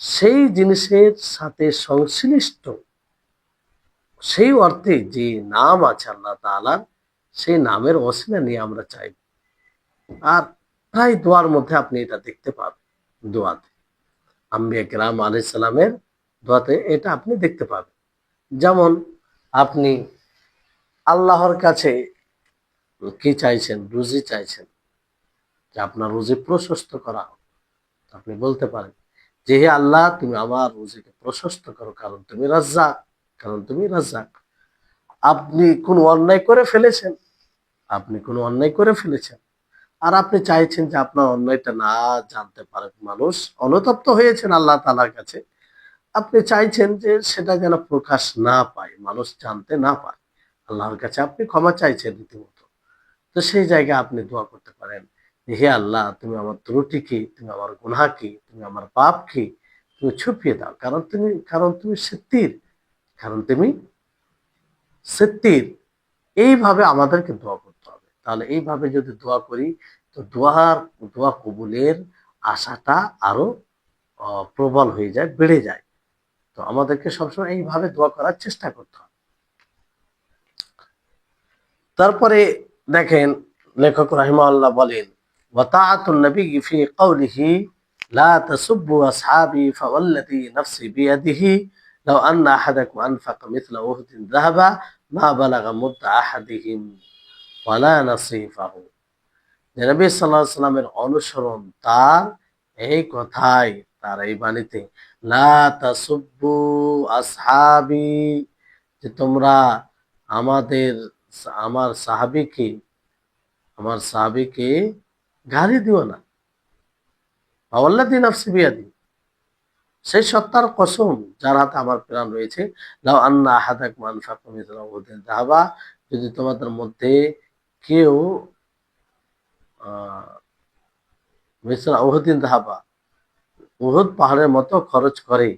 সেই জিনিসের সাথে সংশ্লিষ্ট, সেই অর্থে যে নাম আছে আল্লাহ তাআলার, সেই নামের ওসিলা নিয়ে আমরা চাইব। আর প্রায় দোয়ার মধ্যে আপনি এটা দেখতে পাবেন, দোয়াতে আম্বিয়া কেরাম আলাইহিস সালামের দোয়াতে এটা আপনি দেখতে পাবেন। যেমন আপনি আল্লাহর কাছে কি চাইছেন? রুজি চাইছেন, যে আপনার রুজি প্রশস্ত করা হোক। আপনি বলতে পারেন যে হে আল্লাহ তুমি আমার রুজিকে প্রশস্ত করো, কারণ তুমি রাজ্জাক, কারণ তুমি রাজ্জাক। আপনি কোন অন্যায় করে ফেলেছেন, আপনি কোন অন্যায় করে ফেলেছেন, আর আপনি চাইছেন যে আপনার অন্যায়টা না জানতে পারে মানুষ, অনুতপ্ত হয়েছেন আল্লাহ তাআলার কাছে, আপনি চাইছেন যে সেটা যেন প্রকাশ না পায়, মানুষ জানতে না পারে, আল্লাহর কাছে আপনি ক্ষমা চাইছেন রীতিমতো। তো সেই জায়গায় আপনি দোয়া করতে পারেন, হে আল্লাহ তুমি আমার ত্রুটি কি, তুমি আমার গুনাহ কি, তুমি আমার পাপ কি, তুমি ছুপিয়ে দাও, কারণ তুমি সিত্তির, কারণ তুমি সিত্তির। এইভাবে আমাদেরকে দোয়া করতে হবে। তাহলে এইভাবে যদি দোয়া করি, তো দোয়া কবুলের আশাটা আরো প্রবল হয়ে যায়, বেড়ে যায়। তো আমাদেরকে সবসময় এইভাবে দোয়া করার চেষ্টা করতে হবে। তারপরে দেখেন, লেখক রাহিমাহুল্লাহ বলেন ওয়া তাআতুন নবী ফি কওলিহি লা তাসুব্বু আসহাবি ফাওয়াল্লাযী নাফসি বিয়াদিহি লাউ আন্না আহাদাকুম আনফাকা মিথলা উহুদিন যাহাবা মা বালাগা মুদ্দা আহাদিহিম ওয়ালা নাসিফাহু। যে নবী সাল্লাল্লাহু আলাইহি সাল্লামের অনুসরণ তার এই কথাই, তার এই বাণীতে, লা তাসুব্বু আসহাবি, যে তোমরা আমাদের আমার সাহাবীকে, আমার সাহাবীকে গালি দিও না। ওয়াল্লাযী নাফসি বিয়াদি, সেই সত্তার কসম যার হাতে আমার প্রাণ রয়েছে, লাউ আন্না আহাদাকুম আনফাকা মিথলা উহুদিন যাহাবা, যদি তোমাদের মধ্যে কেউ আহ মিথলা উহুদিন যাহাবা, উহুদ পাহাড়ের মতো খরচ করে,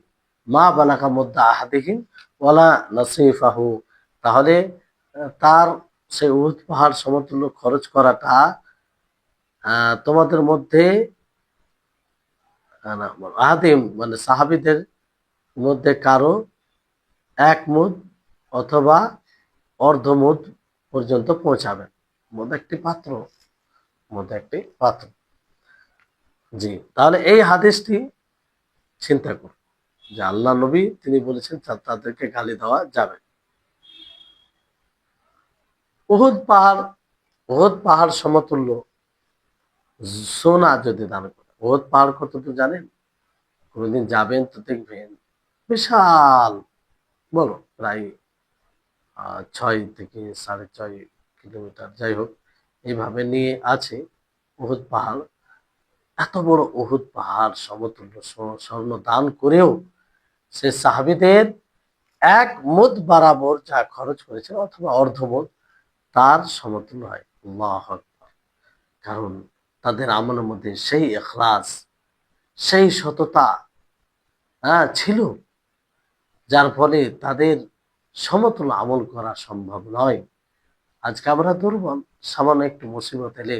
মা বালাকা মুদ্দা আহাদিহিম ওয়ালা নাসিফাহু, তাহলে তার সেই উহুদ পাহাড় সমতুল্য খরচ করাটা তোমাদের মধ্যে না, আহাদিম মানে সাহাবীদের মধ্যে কারো এক মুদ অথবা অর্ধ মুদ পর্যন্ত পৌঁছাবেন। মুদ একটি পাত্র, মুদ একটি পাত্র। জি, তাহলে এই হাদিসটি চিন্তা করুন, যে আল্লাহ নবী তিনি বলেছেন তাদেরকে গালি দেওয়া যাবে। উহুদ পাহাড়, উহুদ পাহাড় সমতুল্য সোনা যদি দান করে। উহুদ পাহাড় কত তো জানেন? কোনোদিন যাবেন তো দেখবেন বিশাল, বলো প্রায় 6 থেকে 6.5 কিলোমিটার, যাই হোক এইভাবে নিয়ে আছে উহুদ পাহাড়। এত বড় উহুদ পাহাড় সমতুল্য স্বর্ণ দান করেও সে সাহাবীদের এক মুদ বরাবর যা খরচ করেছে অথবা অর্ধমুদ তার সমতুল্য হয়। আল্লাহু আকবার। কারণ তাদের আমলের মধ্যে সেই ইখলাস, সেই সততা ছিল, যার ফলে তাদের সমতুল্য আমল করা সম্ভব নয়। আজকে আমরা দুর্বল, সামান্য একটু মুসিবত এলে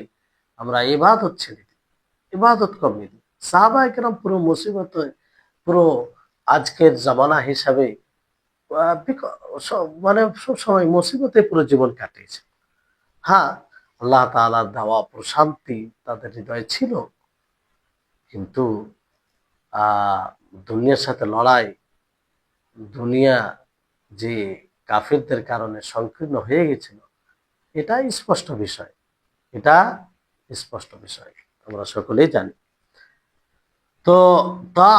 আমরা ইবাদত ছেড়ে দিই, ইবাদত কমিয়ে দিই। সাহাবায়ে কেরাম পুরো মুসিবত, পুরো আজকের জামানা হিসাবে মানে সব সময় মুসিবতে পুরো জীবন কাটিয়েছে। হ্যাঁ, আল্লাহ তাআলার দেওয়া প্রশান্তি তাদের হৃদয়ে ছিল, কিন্তু আহ দুনিয়ার সাথে লড়াই, দুনিয়া যে কাফিরদের কারণে সংকীর্ণ হয়ে গেছিল, এটা স্পষ্ট বিষয়, এটা স্পষ্ট বিষয়, আমরা সকলেই জানি। তো তা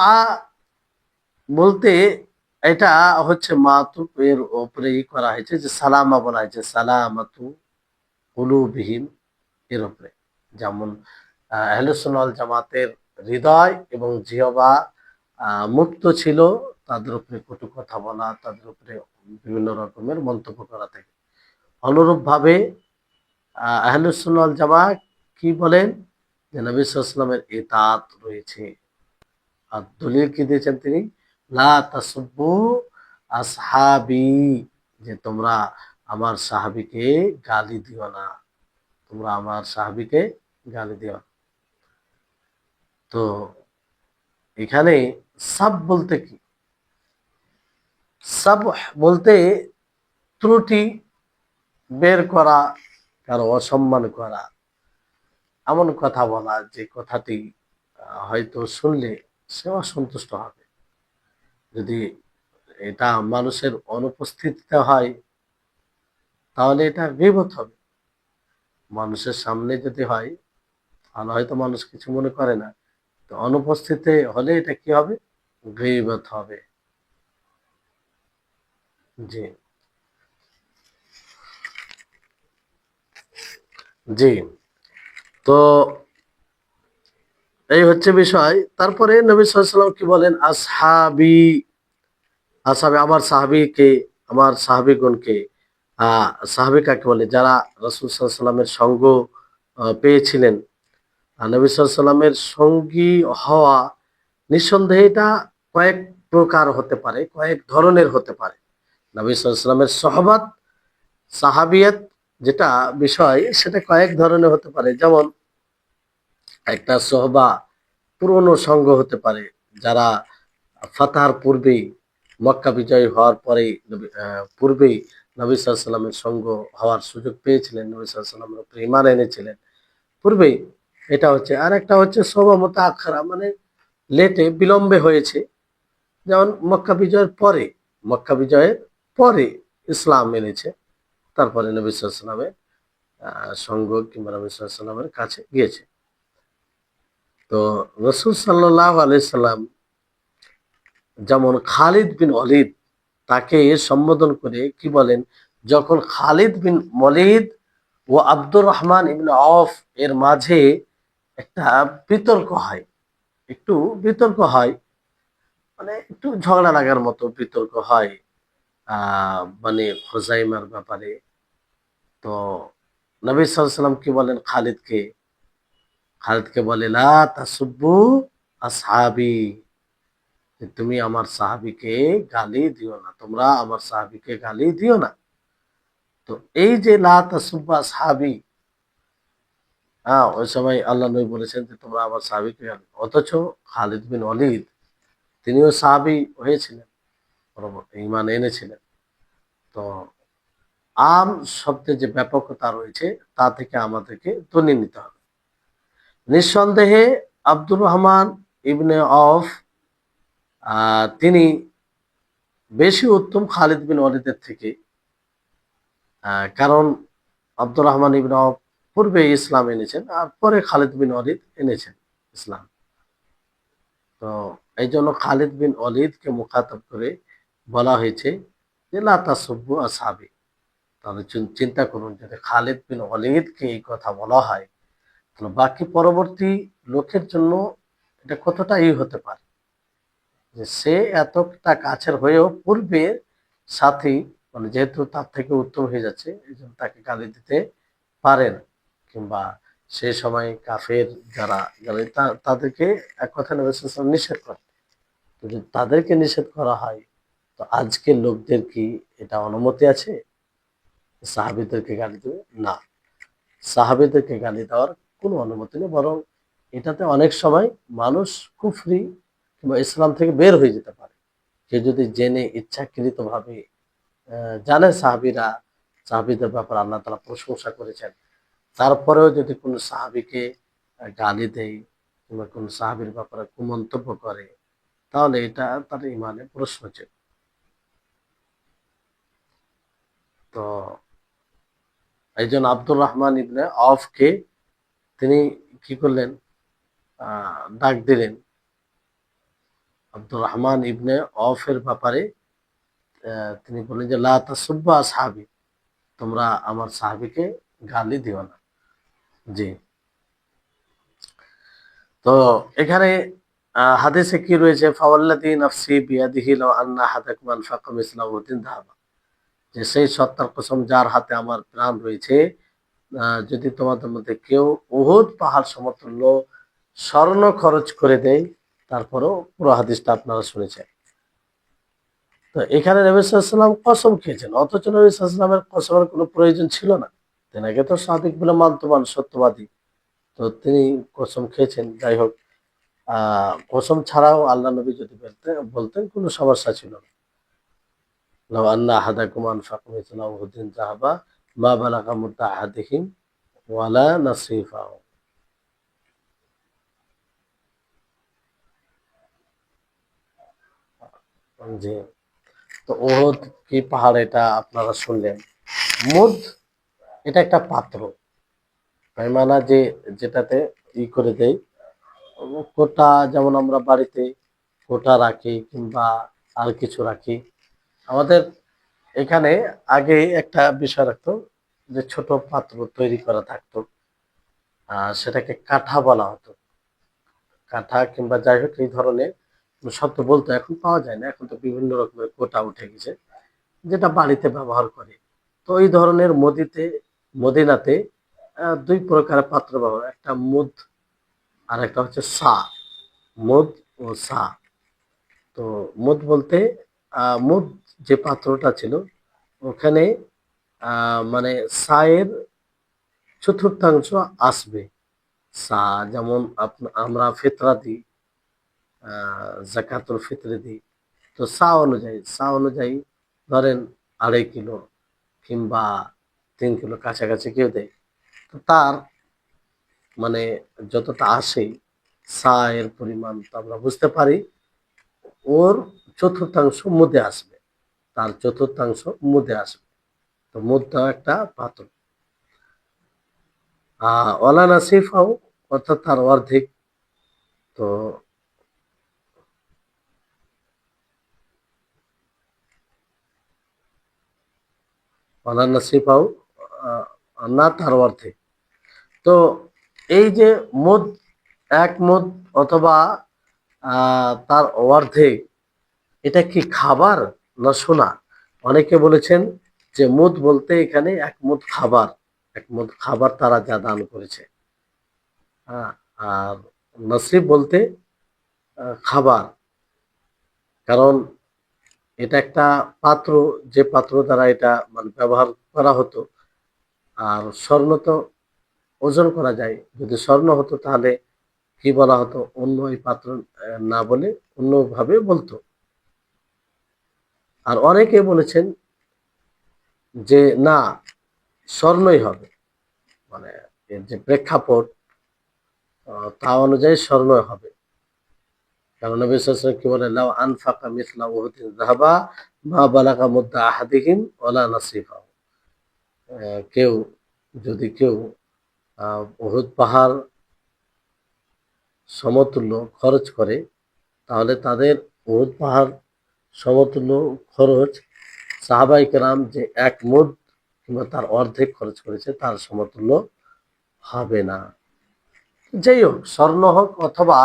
বলতে এটা হচ্ছে মাতুব এর উপরে করা হয়েছে, যে সালামা বলা হয়েছে, সালামাতু কুলুবিহিম এর উপরে। যেমন আহলুস সুন্নাহ ওয়াল জামাতের হৃদয় এবং জিহবা মুক্ত ছিল তাদের উপরে কটু কথা বলা, তাদের উপরে বিভিন্ন রকমের মন্তব্য করা থেকে। অনুরূপ ভাবে আহলুস সুন্নাহ ওয়াল জামাত কি বলেন, যে নবী সাল্লাল্লাহু আলাইহি ওয়াসাল্লামের ইতাআত রয়েছে। আর দলিল কি দিয়েছেন তিনি? লা তাসুব্বু আসহাবি, যে তোমরা আমার সাহাবীকে গালি দিও না, তোমরা আমার সাহাবীকে গালি দিও না। তো এখানে সাব বলতে কি? সাব বলতে ত্রুটি বের করা, কারো অসম্মান করা, এমন কথা বলা যে কথাটি হয়তো শুনলে সে অসন্তুষ্ট হবে। যদি এটা মানুষের অনুপস্থিতিতে হয় তাহলে এটা গীবত হবে। মানুষের সামনে যদি হয় তাহলে হয়তো মানুষ কিছু মনে করে না, তো অনুপস্থিতি হলে এটা কি হবে? গীবত হবে। জি, জি। তো এই হচ্ছে বিষয়। তারপরে নবী সাল্লাল্লাহু আলাইহি ওয়াসাল্লাম কি বলেন? আসহাবি, আসহাবি আমার সাহাবীকে, আমার সাহাবীগণকে। সাহাবী কাকে বলে? যারা রাসূল সাল্লাল্লাহু আলাইহি ওয়াসাল্লামের সঙ্গ পেয়েছিলেন। নবী সাল্লাল্লাহু আলাইহি ওয়াসাল্লামের সঙ্গী হওয়া নিঃসন্দেহে এটা কয়েক প্রকার হতে পারে, কয়েক ধরনের হতে পারে। নবী সাল্লাল্লাহু আলাইহি ওয়াসাল্লামের সহবত, সাহাবিয়াত যেটা বিষয়, সেটা কয়েক ধরনের হতে পারে। যেমন একটা সোহবা পুরনো সঙ্গ হতে পারে, যারা ফাতহার পূর্বেই, মক্কা বিজয় হওয়ার পরেই পূর্বেই নবী সাল্লাল্লাহু আলাইহি ওয়াসাল্লামের সঙ্গ হওয়ার সুযোগ পেয়েছিলেন, নবী সাল্লাল্লাহু আলাইহি ওয়াসাল্লামের উপরে ঈমান এনেছিলেন পূর্বেই। এটা হচ্ছে। আর একটা হচ্ছে সোহবা মুতাআখ্খারা, মানে লেটে, বিলম্বে হয়েছে। যেমন মক্কা বিজয়ের পরে, মক্কা বিজয়ের পরে ইসলাম এনেছে, তারপরে নবী সাল্লাল্লাহু আলাইহি ওয়াসাল্লামের সঙ্গ কিংবা নবী সাল্লাল্লাহু আলাইহি ওয়াসাল্লামের কাছে গিয়েছে। তো রাসূল সাল্লাল্লাহু আলাইহি সাল্লাম যেমন খালিদ বিন ওলীদ, তাকে সম্বোধন করে কি বলেন? যখন খালিদ বিন ওলীদ ও আব্দুর রহমান ইবনে আওফ এর মাঝে একটা বিতর্ক হয়, একটু বিতর্ক হয়, মানে একটু ঝগড়া লাগার মতো বিতর্ক হয় মানে হোজাইমার ব্যাপারে। তো নবী সাল্লাল্লাহু আলাইহি সাল্লাম কি বলেন খালিদকে? খালিদকে বলে, লা তাসুব্বু আসহাবি, যে তুমি আমার সাহাবীকে গালি দিও না, তোমরা আমার সাহাবীকে গালি দিও না। তো এই যে লা তাসুব্বু আসহাবি, ওই সময় আল্লাহ নবী বলেছেন যে তোমরা আমার সাহাবীকে গালি, অথচ খালিদ বিন ওলীদ তিনিও সাহাবী হয়েছিলেন, ঈমান এনেছিলেন। তো আম শব্দের যে ব্যাপকতা রয়েছে তা থেকে আমাদেরকে ধরে নিতে হবে। নিঃসন্দেহে আব্দুর রহমান ইবনে আওফ তিনি বেশি উত্তম খালিদ বিন ওলীদের থেকে। কারণ আব্দুর রহমান ইবনে আওফ পূর্বে ইসলাম এনেছেন আর পরে খালিদ বিন ওয়ালিদ এনেছেন ইসলাম। তো এই জন্য খালিদ বিন ওয়ালিদকে মুখাতাব করে বলা হয়েছে যে লা তাসুব্বু আসহাবি। তাহলে চিন্তা করুন, যদি খালিদ বিন ওয়ালিদকে এই কথা বলা হয়, তাহলে বাকি পরবর্তী লোকের জন্য এটা কতটা হতে পারে, যে সে এতটা কাছের হয়েও পূর্বে সাথী, মানে যেহেতু তার থেকে উত্তম হয়ে যাচ্ছে এই জন্য তাকে গালি দিতে পারেন, কিংবা সে সময় কাফের যারা যারা তাদেরকে এক কথা নবী সাল্লাল্লাহু আলাইহি ওয়াসাল্লাম নিষেধ করে। তো যদি তাদেরকে নিষেধ করা হয়, তো আজকের লোকদের কি এটা অনুমতি আছে সাহাবীদেরকে গালি দেবে? না, সাহাবীদেরকে গালি দেওয়ার কোনো অনুমতি নেই, বরং এটাতে অনেক সময় মানুষ কুফরি কিংবা ইসলাম থেকে বের হয়ে যেতে পারে। সে যদি জেনে ইচ্ছাকৃতভাবে জানে সাহাবীদের ব্যাপারে আল্লাহ তাআলা প্রশংসা করেছেন, তারপরেও যদি কোনো সাহাবীকে গালি দেয় কিংবা কোনো সাহাবীর ব্যাপারে কুমন্তব্য করে, তাহলে এটা তার ঈমানে প্রশ্ন ছিল। তো এই জন্য আব্দুর রহমান ইবনে আওফকে তিনি কি করলেন, ডাক দিলেন। আব্দুর রহমান ইবনে আওফের ব্যাপারে তিনি বললেন যে লা তাসুব্বা আসহাবি, তোমরা আমার সাহাবীকে গালি দিও না। জি। তো এখানে হাদিসে কি রয়েছে, ফাওয়াল্লাযী নাফসি বিয়াদিহি লাউ আন্না আহাদাকুম আনফাকা মিসলা উহুদিন যাহাবা, যে সেই সত্তার কসম যার হাতে আমার প্রাণ রয়েছে, যদি তোমাদের মধ্যে কেউ উহুদ পাহাড় সমতুল্য স্বর্ণ খরচ করে দেয়, তারপরেও পুরো হাদিসটা আপনারা শুনেছেন। তো এখানে নবী সাল্লাল্লাহু আলাইহি ওয়াসাল্লাম কসম খেয়েছেন, অথচ নবী সাল্লাল্লাহু আলাইহি ওয়াসাল্লামের কসমের কোনো প্রয়োজন ছিল না। তেনাকে তো সাদিক বলে মানতমান সত্যবাদী, তো তিনি কসম খেয়েছেন। যাই হোক, কসম ছাড়াও আল্লাহ নবী যদি বলতেন কোনো সমস্যা ছিল না। লাউ আন্না আহাদাকুম আনফাকা মিসলা উহুদিন যাহাবা মা বালাগা মুদ্দা আহাদিহিম ওয়ালা নাসিফাহু। জি। তো উহুদ কি পাহাড়, এটা আপনারা শুনলেন। মুদ এটা একটা পাত্র, পেমানা যে যেটাতে করে দেয় কোটা, যেমন আমরা বাড়িতে কোটা রাখি কিংবা আর কিছু রাখি। আমাদের এখানে আগে একটা বিষয় রাখতো, যে ছোট পাত্র তৈরি করা থাকতো, সেটাকে কাঠা বলা হতো। কাঠা কিংবা যাই হোক এই ধরনের শব্দ বলতো, এখন পাওয়া যায় না, এখন তো বিভিন্ন রকমের কোটা উঠে গেছে যেটা বাড়িতে ব্যবহার করে। তো এই ধরনের মদিনাতে দুই প্রকারের পাত্র ব্যবহার, একটা মুদ আর একটা হচ্ছে সা। মুদ ও সা। তো মুদ বলতে মুদ যে পাত্রটা ছিল ওখানে মানে সায়ের চতুর্থাংশ আসবে। সা যেমন আমরা ফিতরা দিই, জাকাতুল ফিতরে দিই, তো সা অনুযায়ী ধরেন 2.5 কিলো কিংবা 3 কিলো কাছাকাছি কেউ দেয়। তো তার মানে যতটা আসে সা এর পরিমাণ, তো আমরা বুঝতে পারি ওর চতুর্থাংশ মুদে আসবে, তার চতুর্থাংশ মুদে আসবে। তো মুদটাও একটা পাত্র। ওয়ালা নাসিফাও, অর্থাৎ তার অর্ধেক। তো ওয়ালা নাসিফাও, না তার অর্ধেক। তো এই যে মুদ, এক মুদ অথবা তার অর্ধেক, এটা কি খাবার না সোনা? অনেকে বলেছেন যে মুদ বলতে এখানে এক মুদ খাবার, এক মুদ খাবার তারা যা দান করেছে। হ্যাঁ, আর নসিব বলতে খাবার, কারণ এটা একটা পাত্র, যে পাত্র দ্বারা এটা মানে ব্যবহার করা হতো। আর স্বর্ণ তো ওজন করা যায়, যদি স্বর্ণ হতো তাহলে কি বলা হতো, অন্য এই পাত্র না বলে অন্যভাবে বলতো। আর অনেকে বলেছেন যে না, স্বর্ণই হবে, মানে এর যে প্রেক্ষাপট তা অনুযায়ী স্বর্ণ হবে। কারণ নবী সাল্লাল্লাহু আলাইহি ওয়াসাল্লাম কি বলে, লাউ আনফাকা মিসলা উহুদিন যাহাবা মা বালাগা মুদ্দা আহাদিহিম ওয়ালা নাসিফাহু। কেউ যদি কেউ উহুদ পাহাড় সমতুল্য খরচ করে, তাহলে তাদের উহুদ পাহাড় সমতুল্য খরচ সাহাবাই কেরাম যে এক মুদ কিংবা তার অর্ধেক খরচ করেছে তার সমতুল্য হবে না। যাই হোক, স্বর্ণ হোক অথবা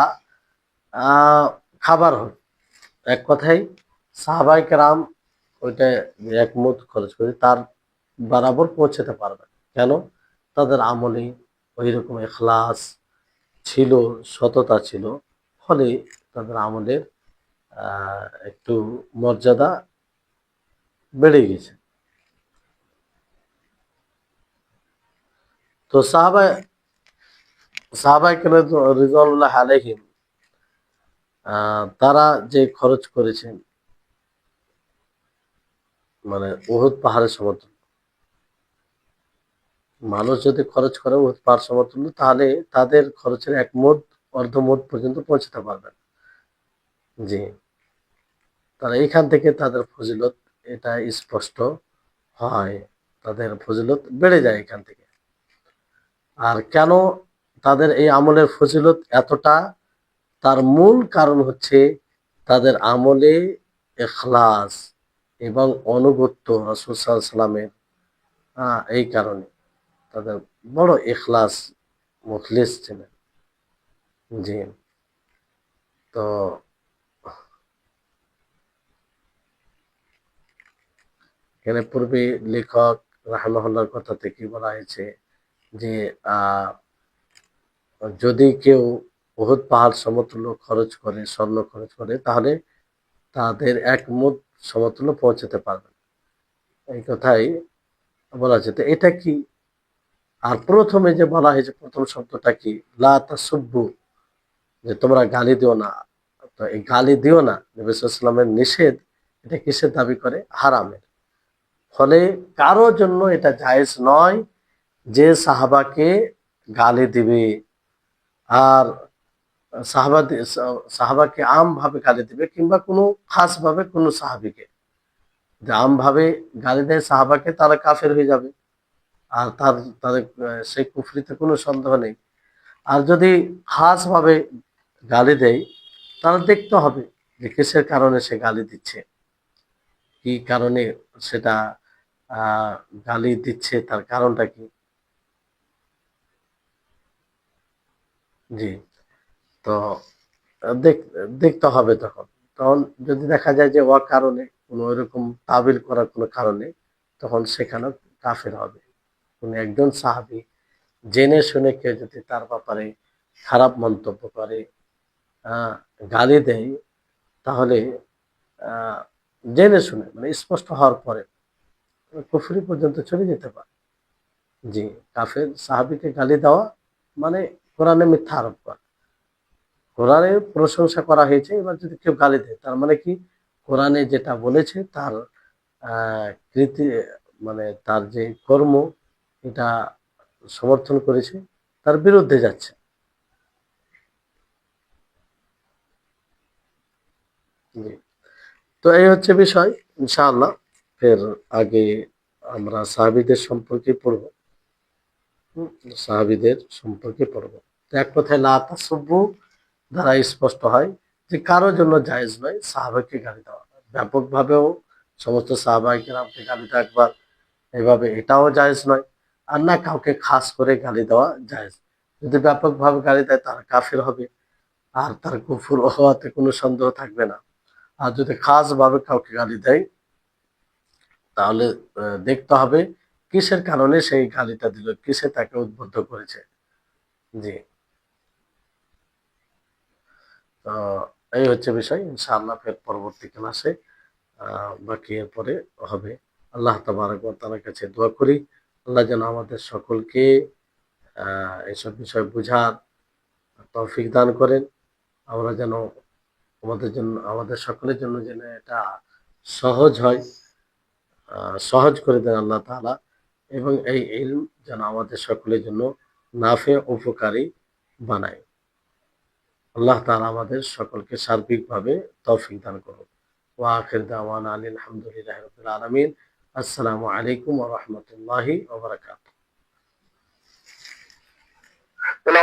খাবার হোক, এক কথায় সাহাবাই কেরাম ওইটা যে এক মুদ খরচ করে তার বরাবর পৌঁছাতে পারবে। কেন? তাদের আমলে ওই রকম ইখলাস ছিল, সততা ছিল, ফলে তাদের আমলের একটু মর্যাদা বেড়ে গেছে। তো সাহাবাই কেরাম রিজওয়ানুল্লাহ আলাইহিম তারা যে খরচ করেছেন, মানে উহুদ পাহাড়ের সমতুল্য, মানুষ যদি খরচ করে উহুদ পাহাড় সমতুল্য, তাহলে তাদের খরচের এক মুদ অর্ধ মুদ পর্যন্ত পৌঁছাতে পারবে না। জি, তারা এইখান থেকে তাদের ফজিলত এটা স্পষ্ট হয়, তাদের ফজিলত বেড়ে যায় এখান থেকে। আর কেন তাদের এই আমলের ফজিলত এতটা, তার মূল কারণ হচ্ছে তাদের আমলে ইখলাস এবং অনুগত্য রাসূল সাল্লাল্লাহু আলাইহি সাল্লামের। এই কারণে তাদের বড় ইখলাস, মুখলিস ছিলেন। জি, তো এখানে পূর্বে লেখক রাহিমাহুল্লাহর কথা থেকে বলা হয়েছে যে যদি কেউ উহুদ পাহাড় সমতুল্য খরচ করে, স্বর্ণ খরচ করে, তাহলে তাদের এক মুদ সমতুল্য পৌঁছাতে পারবে। এই কথাই বলা হয়েছে। তো এটা কি? আর প্রথমে যে বলা হয়েছে, প্রথম শব্দটা কি? লা তাসুব্বু, যে তোমরা গালি দিও না। তো এই গালি দিও না নবী সাল্লাল্লাহু আলাইহি ওয়াসাল্লামের নিষেধ, এটা কিসের দাবি করে? হারামের। ফলে কারো জন্য এটা জায়েজ নয় যে সাহাবাকে গালি দিবে। আর সাহাবাকে আমভাবে গালি দিবে, কিংবা কোনো খাসভাবে কোনো সাহাবীকে যে আমভাবে গালি দেয় সাহাবাকে, তারা কাফের হয়ে যাবে। আর তাদের সেই কুফরিতে কোনো সন্দেহ নেই। আর যদি খাসভাবে গালি দেয়, তাহলে দেখতে হবে যে কিসের কারণে সে গালি দিচ্ছে, কি কারণে সেটা আহ গালি দিচ্ছে, তার কারণটা কি। জি, তো দেখতে হবে তখন। তখন যদি দেখা যায় যে কারণে কোনো এরকম তাবিল করার কোনো কারণে, তখন সেখানে কাফের হবে। কোনো একজন সাহাবী জেনে শুনে কেউ যদি তার ব্যাপারে খারাপ মন্তব্য করে, আহ গালি দেয়, তাহলে আহ জেনে শুনে, মানে স্পষ্ট হওয়ার পরে কুফরি পর্যন্ত চলে যেতে পারে। জি, কাফের সাহাবীকে গালি দেওয়া মানে কোরআনে মিথ্যা আরোপ করা। কোরআনের প্রশংসা করা হয়েছে, এবার যদি কেউ গালি দেয়, তার মানে কি? কোরআনে যেটা বলেছে তার কৃতি, মানে তার যে কর্ম, এটা সমর্থন করেছে, তার বিরুদ্ধে যাচ্ছে। জি, তো এই হচ্ছে বিষয়। ইনশাআল্লাহ ফের আগে আমরা সাহাবীদের সম্পর্কে পড়ব। হুম, সাহাবীদের সম্পর্কে পড়ব। তো এক কথায় লা তাসুব্বু দ্বারা স্পষ্ট হয় যে কারো জন্য জায়েজ নয় সাহাবাকে গালি দেওয়া। ব্যাপকভাবেও সমস্ত সাহাবায়ে কেরামকে গালি দেওয়া একবার, এভাবে এটাও জায়েজ নয়। আর না কাউকে খাস করে গালি দেওয়া জায়েজ। যদি ব্যাপকভাবে গালি দেয়, তারা কাফের হবে, আর তার কুফর হওয়াতে কোনো সন্দেহ থাকবে না। আর যদি খাসভাবে কাউকে গালি দেয়, তাহলে দেখতে হবে কিসের কারণে সেই গালিটা দিল, কিসে তাকে উদ্বুদ্ধ করেছে। জি, তো এই হচ্ছে বিষয়। ইনশাআল্লাহ ফের পরবর্তী ক্লাসে বাকি এরপরে হবে। আল্লাহ তাবারক ওয়া তাআলার কাছে দোয়া করি, আল্লাহ যেন আমাদের সকলকে এসব বিষয় বুঝার তৌফিক দান করেন। আমরা যেন আমাদের জন্য, আমাদের সকলের জন্য যেন এটা সহজ হয়, সহজ করে দেন আল্লাহ তাআলা, এবং এই ইলম যেন আমাদের সকলের জন্য নাফে উপকারী বানায়। আল্লাহ তাআলা আমাদের সকলকে সার্বিকভাবে তৌফিক দান করুন। ওয়া আখির দাওয়ানা আনিল হামদুলিল্লাহি রাব্বিল আলামিন। আসসালামু আলাইকুম ওয়া রাহমাতুল্লাহি ওয়া বারাকাতুহু। তাহলে